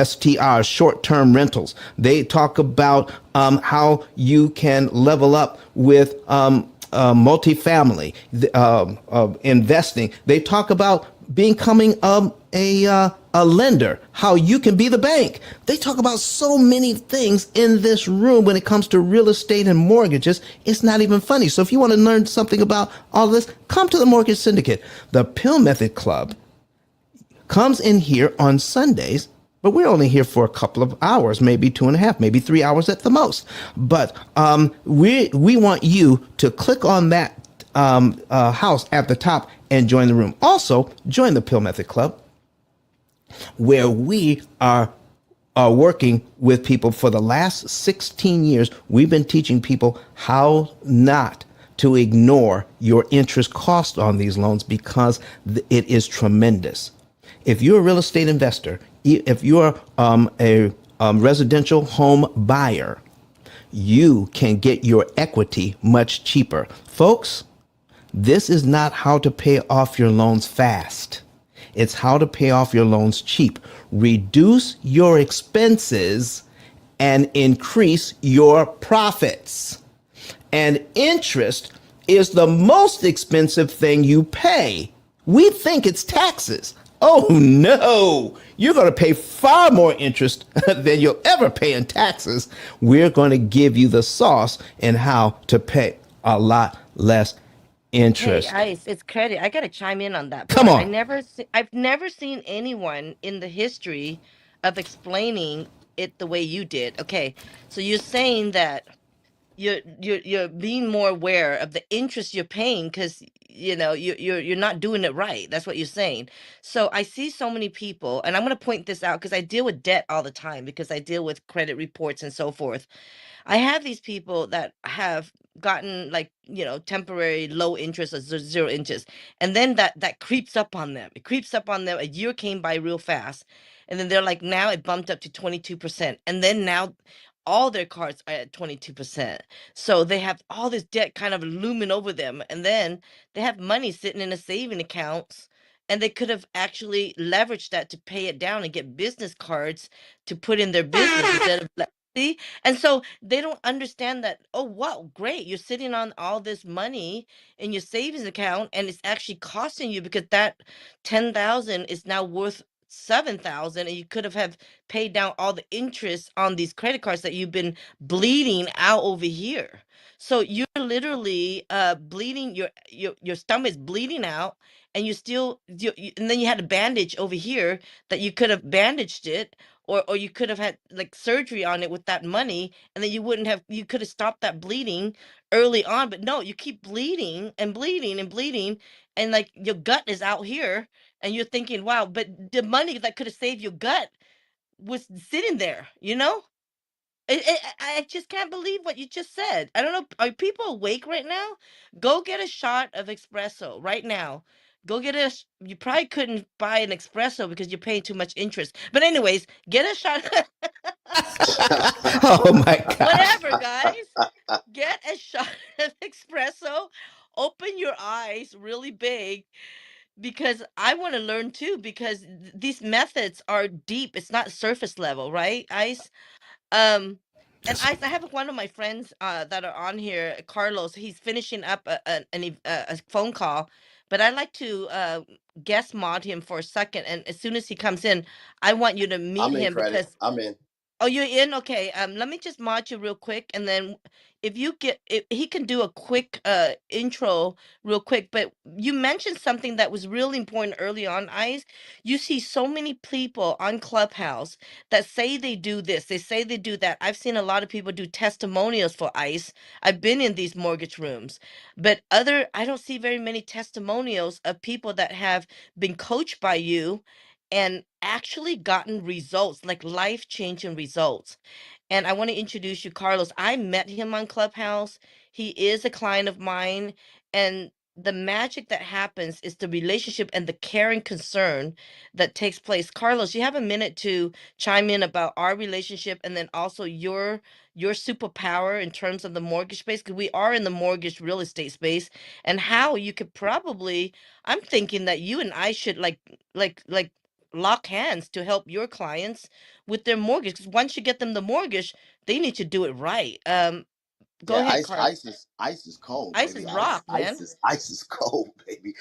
STR, short-term rentals. They talk about how you can level up with multifamily investing. They talk about becoming a lender, how you can be the bank. They talk about so many things in this room when it comes to real estate and mortgages. It's not even funny. So if you want to learn something about all this, come to the Mortgage Syndicate. The P.I.L.L Method Club comes in here on Sundays, but we're only here for a couple of hours, maybe 2.5, maybe 3 hours at the most. But we want you to click on that house at the top and join the room. Also, join the P.I.L.L Method Club, where we are working with people for the last 16 years. We've been teaching people how not to ignore your interest cost on these loans because it is tremendous. If you're a real estate investor, if you're a residential home buyer, you can get your equity much cheaper. Folks, this is not how to pay off your loans fast. It's how to pay off your loans cheap. Reduce your expenses and increase your profits. And interest is the most expensive thing you pay. We think it's taxes. Oh no, you're going to pay far more interest than you'll ever pay in taxes. We're going to give you the sauce in how to pay a lot less Hey, interest. Ice, it's credit. I gotta chime in on that Come part. on. I've never seen anyone in the history of explaining it the way you did. Okay, so you're saying that you're being more aware of the interest you're paying because you're not doing it right. That's what you're saying. So I see so many people, and I'm gonna point this out because I deal with debt all the time because I deal with credit reports and so forth. I have these people that have gotten like, temporary low interest or zero interest. And then that creeps up on them. It creeps up on them. A year came by real fast. And then they're like, now it bumped up to 22%. And then now all their cards are at 22%. So they have all this debt kind of looming over them. And then they have money sitting in a saving accounts. And they could have actually leveraged that to pay it down and get business cards to put in their business instead of see. And so they don't understand that, oh, wow, great. You're sitting on all this money in your savings account and it's actually costing you because that 10,000 is now worth 7,000 and you could have paid down all the interest on these credit cards that you've been bleeding out over here. So you're literally bleeding your stomach is bleeding out and and then you had a bandage over here that you could have bandaged it or you could have had like surgery on it with that money and then you could have stopped that bleeding early on, but no, you keep bleeding and bleeding and bleeding and like your gut is out here and you're thinking, wow, but the money that could have saved your gut was sitting there, I just can't believe what you just said. I don't know, are people awake right now? Go get a shot of espresso right now. Go get you probably couldn't buy an espresso because you're paying too much interest, but anyways, get a shot. Oh my gosh. Whatever, guys. Get a shot of espresso. Open your eyes really big because I want to learn too. Because these methods are deep. It's not surface level, right, Ice? Um, and Yes. I have one of my friends that are on here, Carlos. He's finishing up a phone call, but I like to guest mod him for a second. And as soon as he comes in, I want you to meet I'm in him credit. because I'm in. oh, you're in? Okay. Let me just mod you real quick, and then if he can do a quick intro real quick. But you mentioned something that was really important early on, Ice. You see so many people on Clubhouse that say they do this, they say they do that. I've seen a lot of people do testimonials for Ice. I've been in these mortgage rooms, but I don't see very many testimonials of people that have been coached by you and actually gotten results, like life-changing results. And I want to introduce you, Carlos. I met him on Clubhouse. He is a client of mine. And the magic that happens is the relationship and the caring concern that takes place. Carlos, you have a minute to chime in about our relationship and then also your superpower in terms of the mortgage space, because we are in the mortgage real estate space, and how you could probably, I'm thinking that you and I should like lock hands to help your clients with their mortgage. 'Cause once you get them the mortgage, they need to do it right. Go Yeah, ahead, Carl. ice is cold, Ice baby. is rock, man. Ice is cold, baby.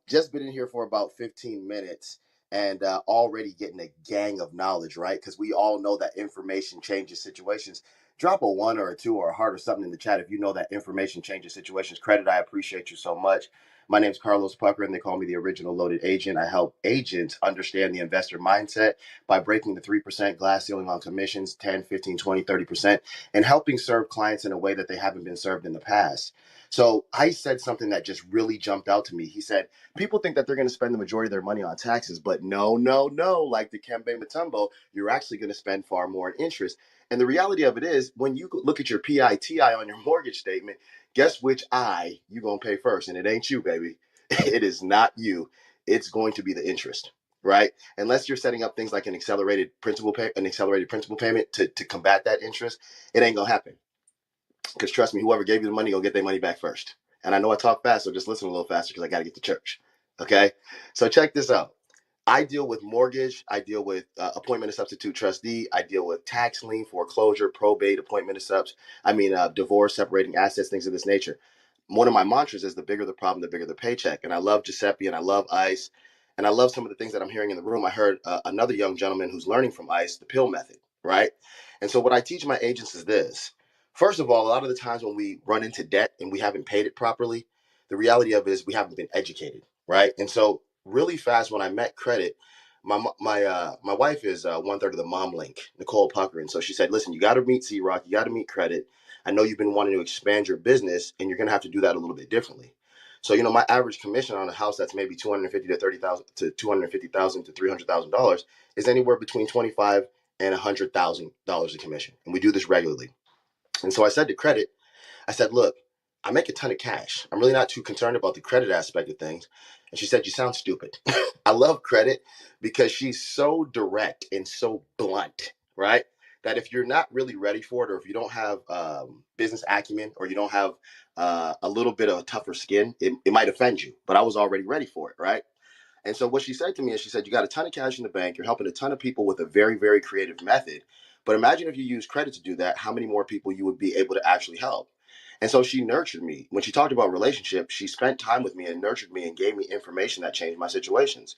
Just been in here for about 15 minutes and already getting a gang of knowledge, right? Because we all know that information changes situations. Drop a one or a two or a heart or something in the chat if you know that information changes situations. Credit, I appreciate you so much. My name's Carlos Pucker, and they call me the original loaded agent. I help agents understand the investor mindset by breaking the 3% glass ceiling on commissions, 10, 15, 20, 30%, and helping serve clients in a way that they haven't been served in the past. So I said something that just really jumped out to me. He said, people think that they're going to spend the majority of their money on taxes, but no, no, no. Like the Kembe Mutombo, you're actually going to spend far more in interest. And the reality of it is, when you look at your PITI on your mortgage statement, guess which I you gonna pay first? And it ain't you, baby. It is not you. It's going to be the interest, right? Unless you're setting up things like an accelerated principal payment to combat that interest, it ain't gonna happen. Because trust me, whoever gave you the money will get their money back first. And I know I talk fast, so just listen a little faster because I got to get to church. Okay, so check this out. I deal with mortgage. I deal with appointment of substitute trustee. I deal with tax lien, foreclosure, probate, appointment of subs. Divorce, separating assets, things of this nature. One of my mantras is the bigger the problem, the bigger the paycheck. And I love Giuseppe and I love Ice. And I love some of the things that I'm hearing in the room. I heard another young gentleman who's learning from Ice, the P.I.L.L method, right? And so what I teach my agents is this. First of all, a lot of the times when we run into debt and we haven't paid it properly, the reality of it is we haven't been educated, right? And so really fast when I met credit, my wife is one third of the mom link, Nicole Pucker, and so she said, "Listen, you got to meet C Rock, you got to meet credit. I know you've been wanting to expand your business, and you're going to have to do that a little bit differently." So my average commission on a house that's maybe 250 to 30,000 to 250,000 to $300,000 is anywhere between 25 and $100,000 of commission, and we do this regularly. And so I said to credit, I said, "Look, I make a ton of cash. I'm really not too concerned about the credit aspect of things." And she said, "You sound stupid." I love credit because she's so direct and so blunt, right? That if you're not really ready for it, or if you don't have business acumen, or you don't have a little bit of a tougher skin, it might offend you. But I was already ready for it, right? And so what she said to me is, she said, "You got a ton of cash in the bank. You're helping a ton of people with a very, very creative method. But imagine if you use credit to do that, how many more people you would be able to actually help." And so she nurtured me. When she talked about relationships, she spent time with me and nurtured me and gave me information that changed my situations.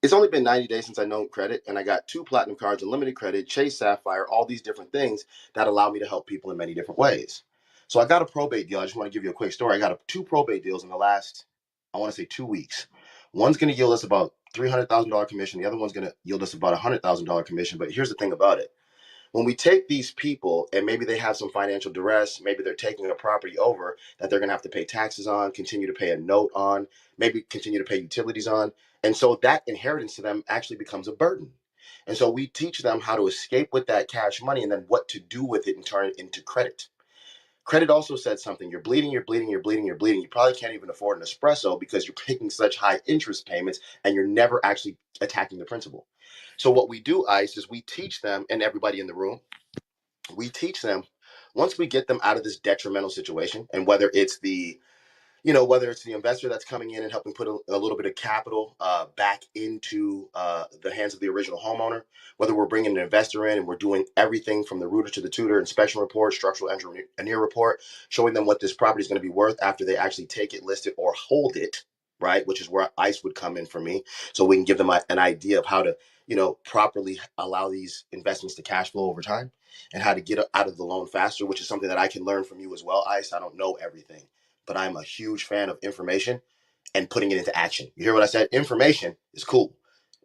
It's only been 90 days since I known credit, and I got 2 platinum cards, unlimited credit, Chase Sapphire, all these different things that allow me to help people in many different ways. So I got a probate deal. I just want to give you a quick story. I got two probate deals in the last, I want to say, 2 weeks. One's going to yield us about $300,000 commission. The other one's going to yield us about $100,000 commission. But here's the thing about it. When we take these people and maybe they have some financial duress, maybe they're taking a property over that they're going to have to pay taxes on, continue to pay a note on, maybe continue to pay utilities on. And so that inheritance to them actually becomes a burden. And so we teach them how to escape with that cash money and then what to do with it and turn it into credit. Credit also said something. You're bleeding, you're bleeding, you're bleeding, you're bleeding. You probably can't even afford an espresso because you're paying such high interest payments and you're never actually attacking the principal. So what we do, Ice, is we teach them, and everybody in the room, we teach them, once we get them out of this detrimental situation, and whether it's the investor that's coming in and helping put a little bit of capital back into the hands of the original homeowner, whether we're bringing an investor in and we're doing everything from the rooter to the tutor, inspection report, structural engineer report, showing them what this property is going to be worth after they actually take it, list it, or hold it, right? Which is where ICE would come in for me, so we can give them an idea of how to properly allow these investments to cash flow over time, and how to get out of the loan faster, which is something that I can learn from you as well, ICE. I don't know everything, but I'm a huge fan of information and putting it into action. You hear what I said? Information is cool,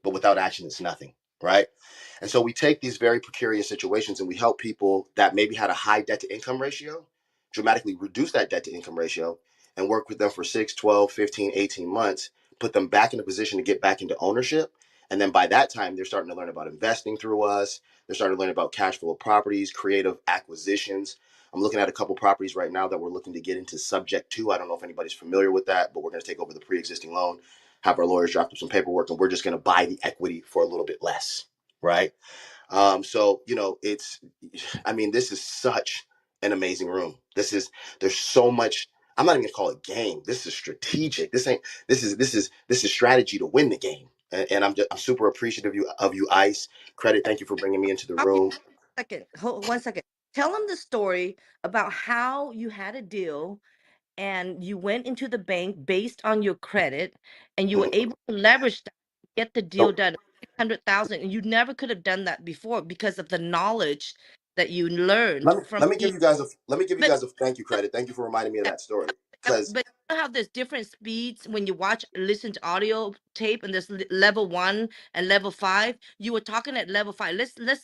but without action, it's nothing, right? And so we take these very precarious situations and we help people that maybe had a high debt to income ratio, dramatically reduce that debt to income ratio, and work with them for 6, 12, 15, 18 months, put them back in a position to get back into ownership. And then by that time, they're starting to learn about investing through us. They're starting to learn about cash flow properties, creative acquisitions. I'm looking at a couple properties right now that we're looking to get into subject to. I don't know if anybody's familiar with that, but we're going to take over the pre-existing loan, have our lawyers draft up some paperwork, and we're just going to buy the equity for a little bit less, right? This is such an amazing room. There's so much. I'm not even gonna call it game. This is strategic. This is strategy to win the game. And I'm super appreciative of you, Ice. Credit. Thank you for bringing me into the Okay, room. second. Hold 1 second. Tell them the story about how you had a deal and you went into the bank based on your credit and you were Mhm. able to leverage that to get the deal So done. 600,000, and you never could have done that before because of the knowledge that you learned let me from let me give you guys a thank you but credit. Thank you for reminding me of yeah, that story. yep, Because but you know how there's different speeds when you listen to audio tape, and there's level 1 and level 5. You were talking at level 5. Let's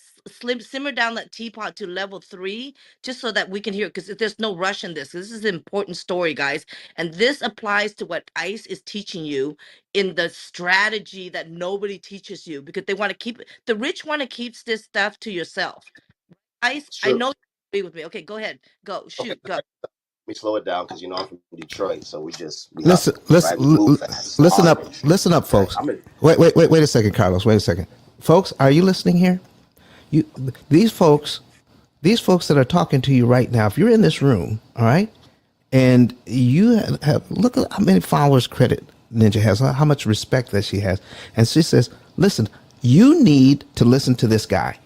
simmer down that teapot to level 3, just so that we can hear it, because there's no rush in this. This is an important story, guys, and this applies to what ICE is teaching you in the strategy that nobody teaches you, because they want to keep the rich want to keep this stuff to yourself. I Sure. know you agree with me. Okay, go ahead. Go. Okay. Shoot. Go. Let me slow it down because I'm from Detroit, so we Listen, hustle, right? We listen, move fast. It's listen up, automation. listen up, Okay. folks. Wait a second, Carlos. Wait a second, folks. Are you listening here? You, these folks, these folks that are talking to you right now. If you're in this room, all right, and you have look at how many followers Credit Ninja has, how much respect that she has, and she says, "Listen, you need to listen to this guy."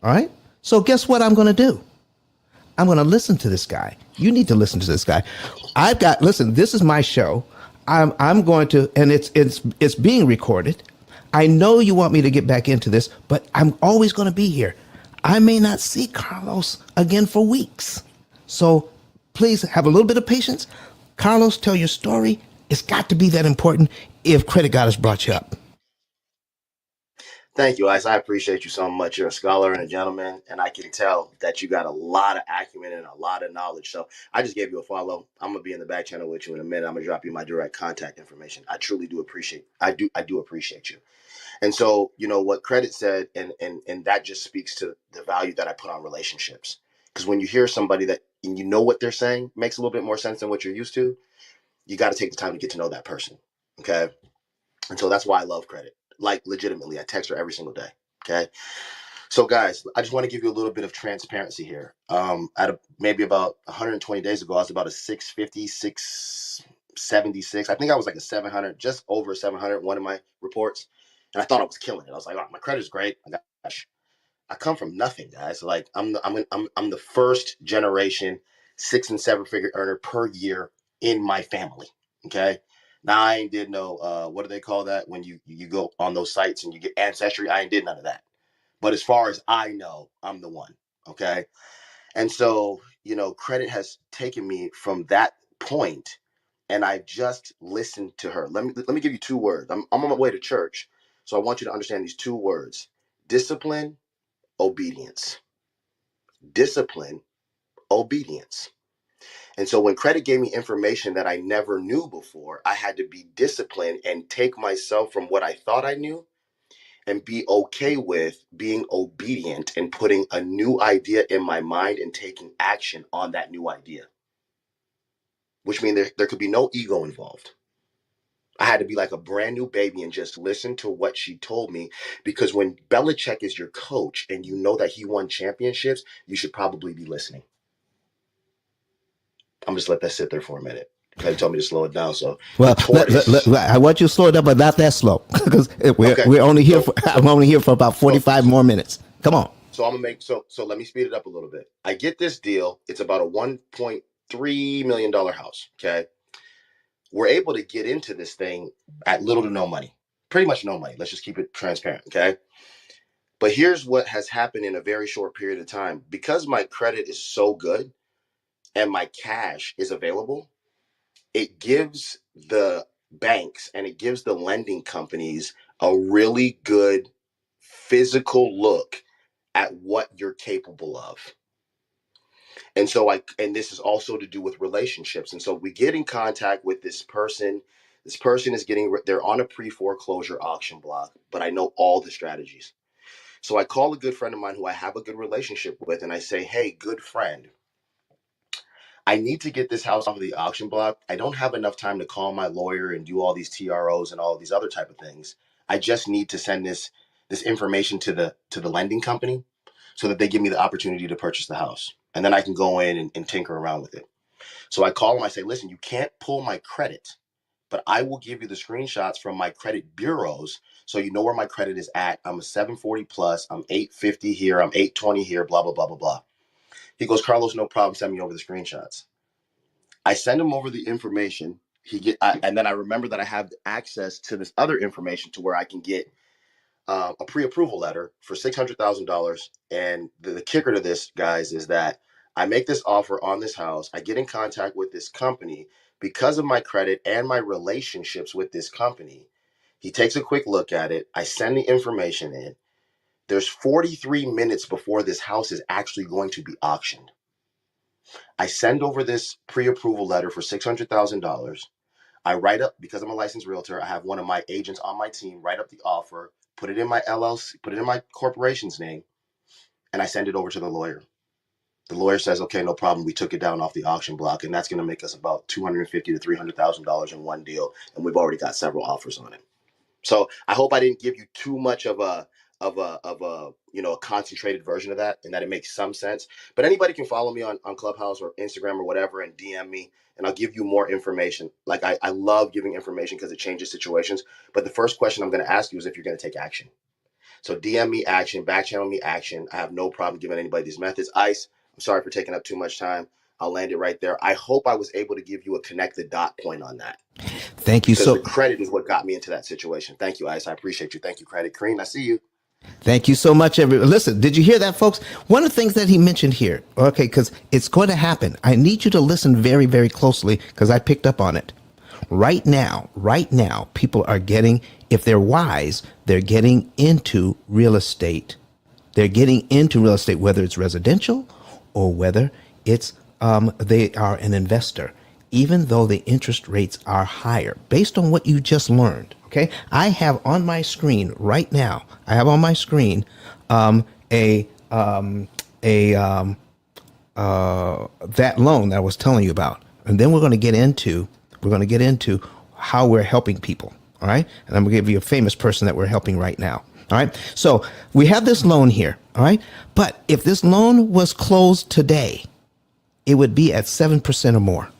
All right. So guess what I'm going to do? I'm going to listen to this guy. You need to listen to this guy. Listen, this is my show. I'm going to, and it's being recorded. I know you want me to get back into this, but I'm always going to be here. I may not see Carlos again for weeks. So please have a little bit of patience. Carlos, tell your story. It's got to be that important if Credit God has brought you up. Thank you, Ice. I appreciate you so much. You're a scholar and a gentleman, and I can tell that you got a lot of acumen and a lot of knowledge. So I just gave you a follow. I'm gonna be in the back channel with you in a minute. I'm gonna drop you my direct contact information. I truly do appreciate. I do appreciate you. And so, what Credit said, and that just speaks to the value that I put on relationships. Because when you hear somebody that and you know what they're saying makes a little bit more sense than what you're used to, you got to take the time to get to know that person. Okay. And so that's why I love Credit. Like legitimately, I text her every single day. Okay. So guys, I just want to give you a little bit of transparency here. Maybe about 120 days ago, I was about a 650, 676. I think I was like a 700, just over 700, one of my reports. And I thought I was killing it. I was like, oh, my credit is great. I come from nothing, guys. Like I'm the first generation 6 and 7 figure earner per year in my family. Okay. Now I ain't did no what do they call that when you go on those sites and you get ancestry? I ain't did none of that. But as far as I know, I'm the one. Okay. And so, Credit has taken me from that point and I just listened to her. Let me give you 2 words. I'm on my way to church. So I want you to understand these 2 words: discipline, obedience. Discipline, obedience. And so when Credit gave me information that I never knew before, I had to be disciplined and take myself from what I thought I knew and be okay with being obedient and putting a new idea in my mind and taking action on that new idea, which means there could be no ego involved. I had to be like a brand new baby and just listen to what she told me, because when Belichick is your coach and you know that he won championships, you should probably be listening. I'm just let that sit there for a minute. He told me to slow it down. So the Well, tortoise. I want you to slow it down, but not that slow, because Okay. we're only here. So I'm only here for about so 45 more minutes. Come on. so I'm gonna make so let me speed it up a little bit. I get this deal. It's about a $1.3 million house. Okay. We're able to get into this thing at little to no money. Pretty much no money. Let's just keep it transparent. Okay. But here's what has happened in a very short period of time. Because my credit is so good and my cash is available, it gives the banks and it gives the lending companies a really good physical look at what you're capable of. And this is also to do with relationships. And so we get in contact with this person. This person is they're on a pre-foreclosure auction block, but I know all the strategies. So I call a good friend of mine who I have a good relationship with, and I say, hey, good friend, I need to get this house off of the auction block. I don't have enough time to call my lawyer and do all these TROs and all these other type of things. I just need to send this information to the lending company so that they give me the opportunity to purchase the house. And then I can go in and tinker around with it. So I call them, I say, listen, you can't pull my credit, but I will give you the screenshots from my credit bureaus so you know where my credit is at. I'm a 740 plus, I'm 850 here, I'm 820 here, blah, blah, blah, blah, blah. He goes, Carlos, no problem, send me over the screenshots. I send him over the information. And then I remember that I have access to this other information to where I can get a pre-approval letter for $600,000. And the kicker to this, guys, is that I make this offer on this house. I get in contact with this company because of my credit and my relationships with this company. He takes a quick look at it. I send the information in. There's 43 minutes before this house is actually going to be auctioned. I send over this pre-approval letter for $600,000. I write up, because I'm a licensed realtor, I have one of my agents on my team write up the offer, put it in my LLC, put it in my corporation's name, and I send it over to the lawyer. The lawyer says, okay, no problem. We took it down off the auction block, and that's going to make us about $250,000 to $300,000 in one deal, and we've already got several offers on it. So I hope I didn't give you too much of a a concentrated version of that, and that it makes some sense. But anybody can follow me on Clubhouse or Instagram or whatever and DM me, and I'll give you more information. Like I love giving information because it changes situations. But the first question I'm going to ask you is if you're going to take action. So DM me action, back channel me action. I have no problem giving anybody these methods. Ice, I'm sorry for taking up too much time. I'll land it right there. I hope I was able to give you a connect the dot point on that, Thank you because the so credit is what got me into that situation. Thank you, Ice. I appreciate you. Thank you, Credit. Kareen, I see you. Thank you so much, everyone. Listen, did you hear that, folks? One of the things that he mentioned here, okay, because it's going to happen. I need you to listen very, very closely because I picked up on it. Right now, people are getting, if they're wise, they're getting into real estate. They're getting into real estate, whether it's residential or whether it's they are an investor, even though the interest rates are higher, based on what you just learned. Okay, I have on my screen right now. I have on my screen that loan that I was telling you about, and then we're going to get into how we're helping people. All right, and I'm going to give you a famous person that we're helping right now. All right, so we have this loan here. All right, but if this loan was closed today, it would be at 7% or more.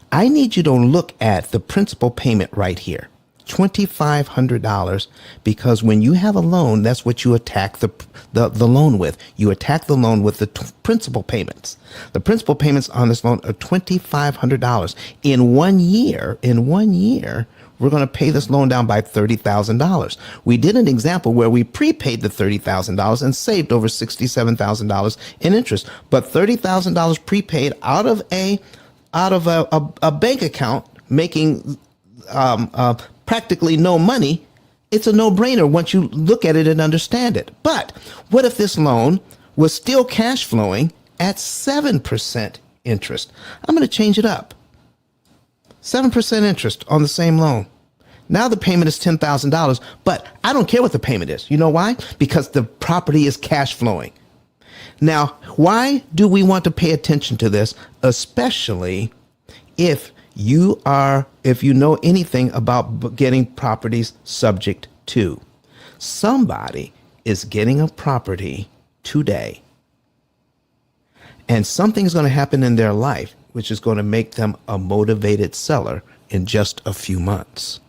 I need you to look at the principal payment right here. $2,500, because when you have a loan, that's what you attack the loan with. You attack the loan with the principal payments. The principal payments on this loan are $2,500. In 1 year, we're going to pay this loan down by $30,000. We did an example where we prepaid the $30,000 and saved over $67,000 in interest. But $30,000 prepaid out of a bank account making practically no money, it's a no-brainer once you look at it and understand it. But what if this loan was still cash flowing at 7% interest? I'm going to change it up. 7% interest on the same loan. Now the payment is $10,000, but I don't care what the payment is. You know why? Because the property is cash flowing. Now, why do we want to pay attention to this, especially if you know anything about getting properties subject to? Somebody is getting a property today, and something's going to happen in their life which is going to make them a motivated seller in just a few months.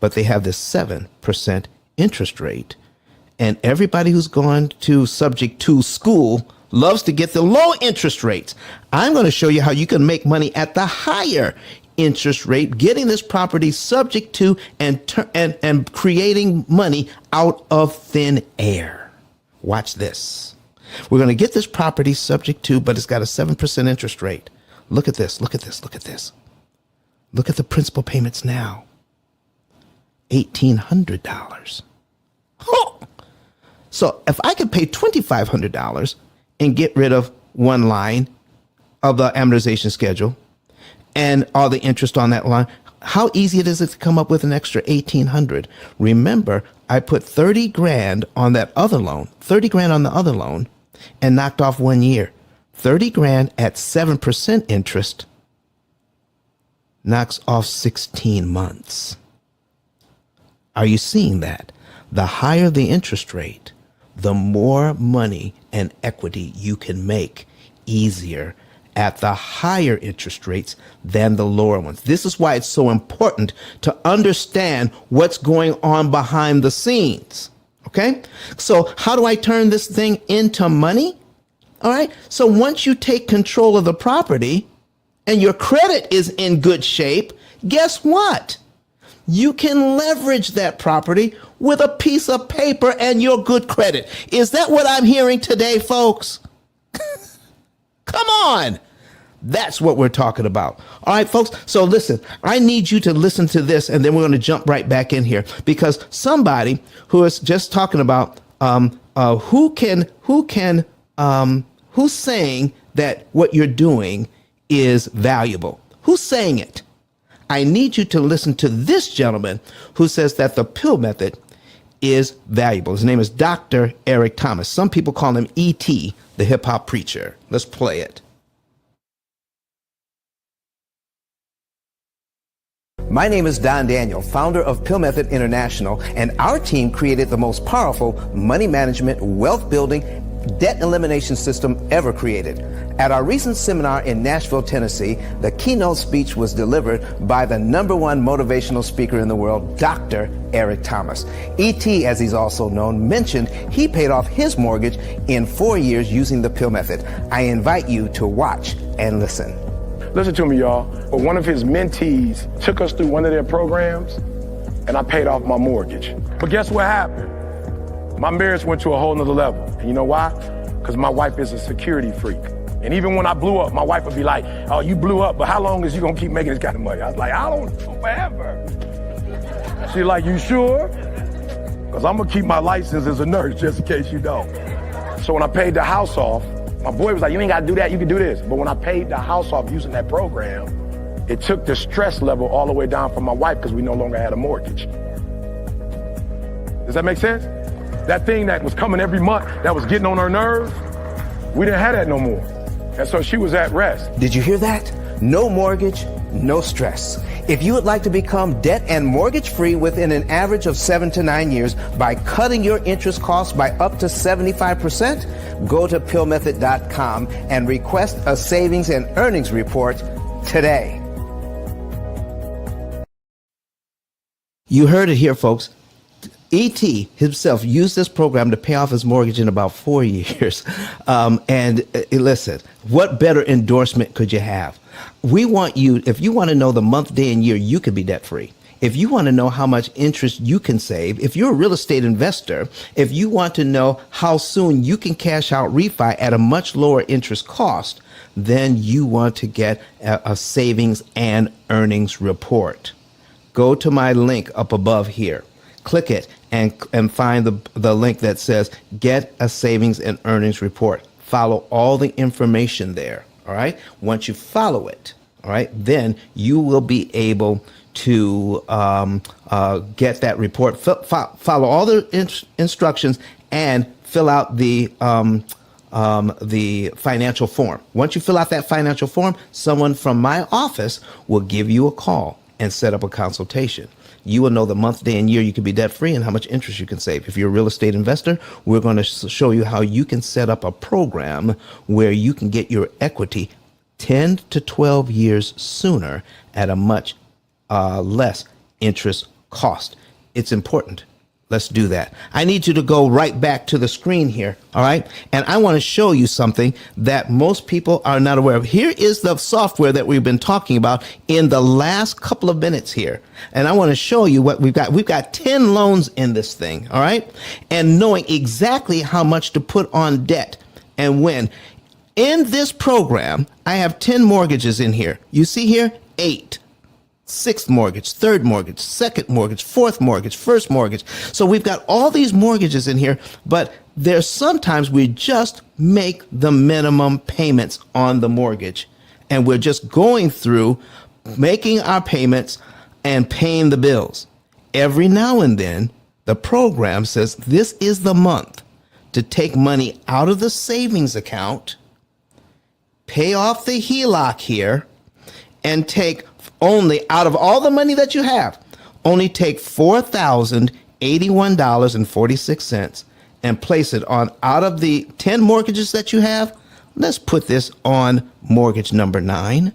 But they have this 7% interest rate, and everybody who's gone to subject to school loves to get the low interest rates. I'm going to show you how you can make money at the higher interest rate, getting this property subject to and creating money out of thin air. Watch this. We're going to get this property subject to, but it's got a 7% interest rate. Look at this. Look at this. Look at this. Look at the principal payments now. $1,800. Oh! So if I could pay $2,500 and get rid of one line of the amortization schedule and all the interest on that line, how easy it is to come up with an extra $1,800. Remember, I put 30 grand on that other loan, 30 grand on the other loan, and knocked off 1 year. 30 grand at 7% interest knocks off 16 months. Are you seeing that? The higher the interest rate, the more money and equity you can make easier at the higher interest rates than the lower ones. This is why it's so important to understand what's going on behind the scenes. Okay? So how do I turn this thing into money? All right. So once you take control of the property and your credit is in good shape, guess what? You can leverage that property with a piece of paper and your good credit. Is that what I'm hearing today, folks? Come on. That's what we're talking about. All right, folks. So listen, I need you to listen to this, and then we're going to jump right back in here, because somebody who is just talking about who's saying that what you're doing is valuable. Who's saying it? I need you to listen to this gentleman who says that the P.I.L.L method is valuable. His name is Dr. Eric Thomas. Some people call him E.T., the hip hop preacher. Let's play it. My name is Don Daniel, founder of P.I.L.L Method International, and our team created the most powerful money management, wealth building, debt elimination system ever created. At our recent seminar in Nashville, Tennessee, the keynote speech was delivered by the #1 motivational speaker in the world, Dr. Eric Thomas. E.T., as he's also known, mentioned he paid off his mortgage in 4 years using the P.I.L Method. I invite you to watch and listen. Listen to me, y'all. But one of his mentees took us through one of their programs, and I paid off my mortgage. But guess what happened? My marriage went to a whole nother level. And you know why? Because my wife is a security freak. And even when I blew up, my wife would be like, oh, you blew up, but how long is you gonna keep making this kind of money? I was like, I don't know, forever. She's like, you sure? Because I'm gonna keep my license as a nurse just in case you don't. So when I paid the house off, my boy was like, you ain't gotta do that, you can do this. But when I paid the house off using that program, it took the stress level all the way down for my wife because we no longer had a mortgage. Does that make sense? That thing that was coming every month, that was getting on her nerves, we didn't have that no more. And so she was at rest. Did you hear that? No mortgage, no stress. If you would like to become debt and mortgage free within an average of 7 to 9 years by cutting your interest costs by up to 75%, go to pillmethod.com and request a savings and earnings report today. You heard it here, folks. E.T. himself used this program to pay off his mortgage in about 4 years. Listen, what better endorsement could you have? We want you, if you want to know the month, day, and year you could be debt free, if you want to know how much interest you can save, if you're a real estate investor, if you want to know how soon you can cash out refi at a much lower interest cost, then you want to get a savings and earnings report. Go to my link up above here. Click it and find the link that says get a savings and earnings report. Follow all the information there. All right. Once you follow it, all right, then you will be able to get that report. Follow all the instructions and fill out the financial form. Once you fill out that financial form, someone from my office will give you a call and set up a consultation. You will know the month, day, and year you can be debt free and how much interest you can save. If you're a real estate investor, we're going to show you how you can set up a program where you can get your equity 10 to 12 years sooner at a much less interest cost. It's important. Let's do that. I need you to go right back to the screen here. All right. And I want to show you something that most people are not aware of. Here is the software that we've been talking about in the last couple of minutes here. And I want to show you what we've got. We've got 10 loans in this thing. All right. And knowing exactly how much to put on debt and when. In this program, I have 10 mortgages in here. You see here, 8. Sixth mortgage, third mortgage, second mortgage, fourth mortgage, first mortgage. So we've got all these mortgages in here, but there's sometimes we just make the minimum payments on the mortgage. And we're just going through making our payments and paying the bills. Every now and then, the program says this is the month to take money out of the savings account, pay off the HELOC here, and take only out of all the money that you have, only take $4,081.46 and place it on out of the 10 mortgages that you have. Let's put this on mortgage number 9.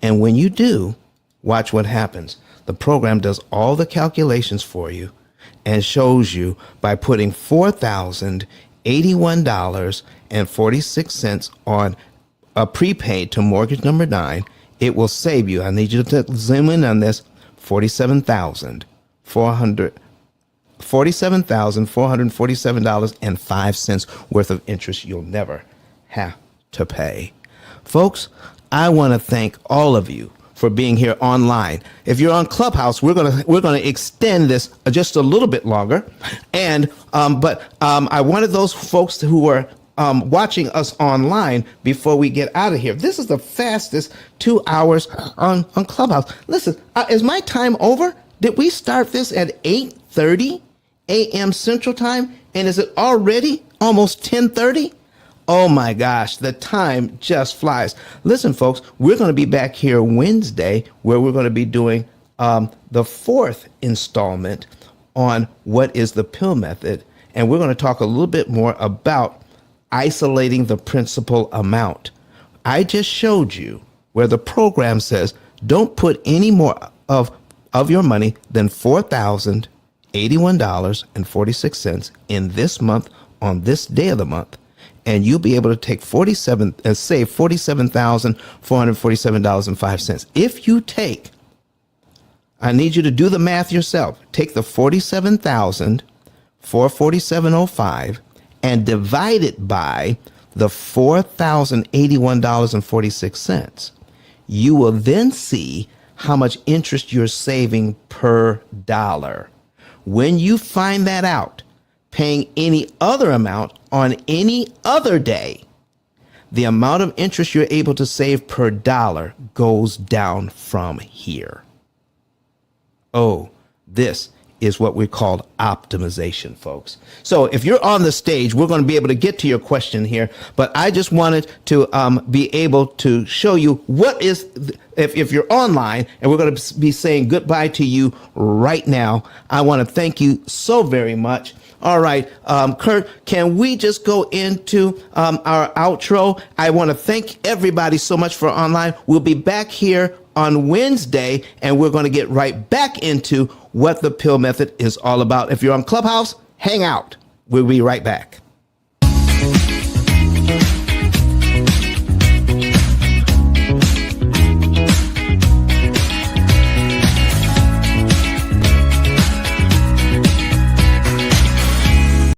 And when you do, watch what happens. The program does all the calculations for you and shows you by putting $4,081.46 on a prepaid to mortgage number 9. It will save you. I need you to zoom in on this. $47,447.05 worth of interest you'll never have to pay. Folks, I want to thank all of you for being here online. If you're on Clubhouse, we're gonna extend this just a little bit longer. And I wanted those folks who were watching us online before we get out of here. This is the fastest 2 hours on Clubhouse. Listen, is my time over? Did we start this at 8:30? a.m. Central Time, and is it already almost 10:30? Oh my gosh, the time just flies. Listen, folks, we're going to be back here Wednesday where we're going to be doing the fourth installment on what is the P.I.L.L method. And we're going to talk a little bit more about isolating the principal amount. I just showed you where the program says don't put any more of your money than $4,081.46 in this month on this day of the month, and you'll be able to take save $47,447.05. If you take, I need you to do the math yourself. Take the $47,447.05 and divide it by the $4,081.46. You will then see how much interest you're saving per dollar. When you find that out, paying any other amount on any other day, the amount of interest you're able to save per dollar goes down from here. Oh, this is what we call optimization, folks. So if you're on the stage, we're going to be able to get to your question here, but I just wanted to be able to show you what is, if you're online, and we're going to be saying goodbye to you right now. I want to thank you so very much. All right, Kurt, can we just go into our outro? I want to thank everybody so much for online. We'll be back here on Wednesday, and we're going to get right back into what the P.I.L.L method is all about. If you're on Clubhouse, hang out. We'll be right back.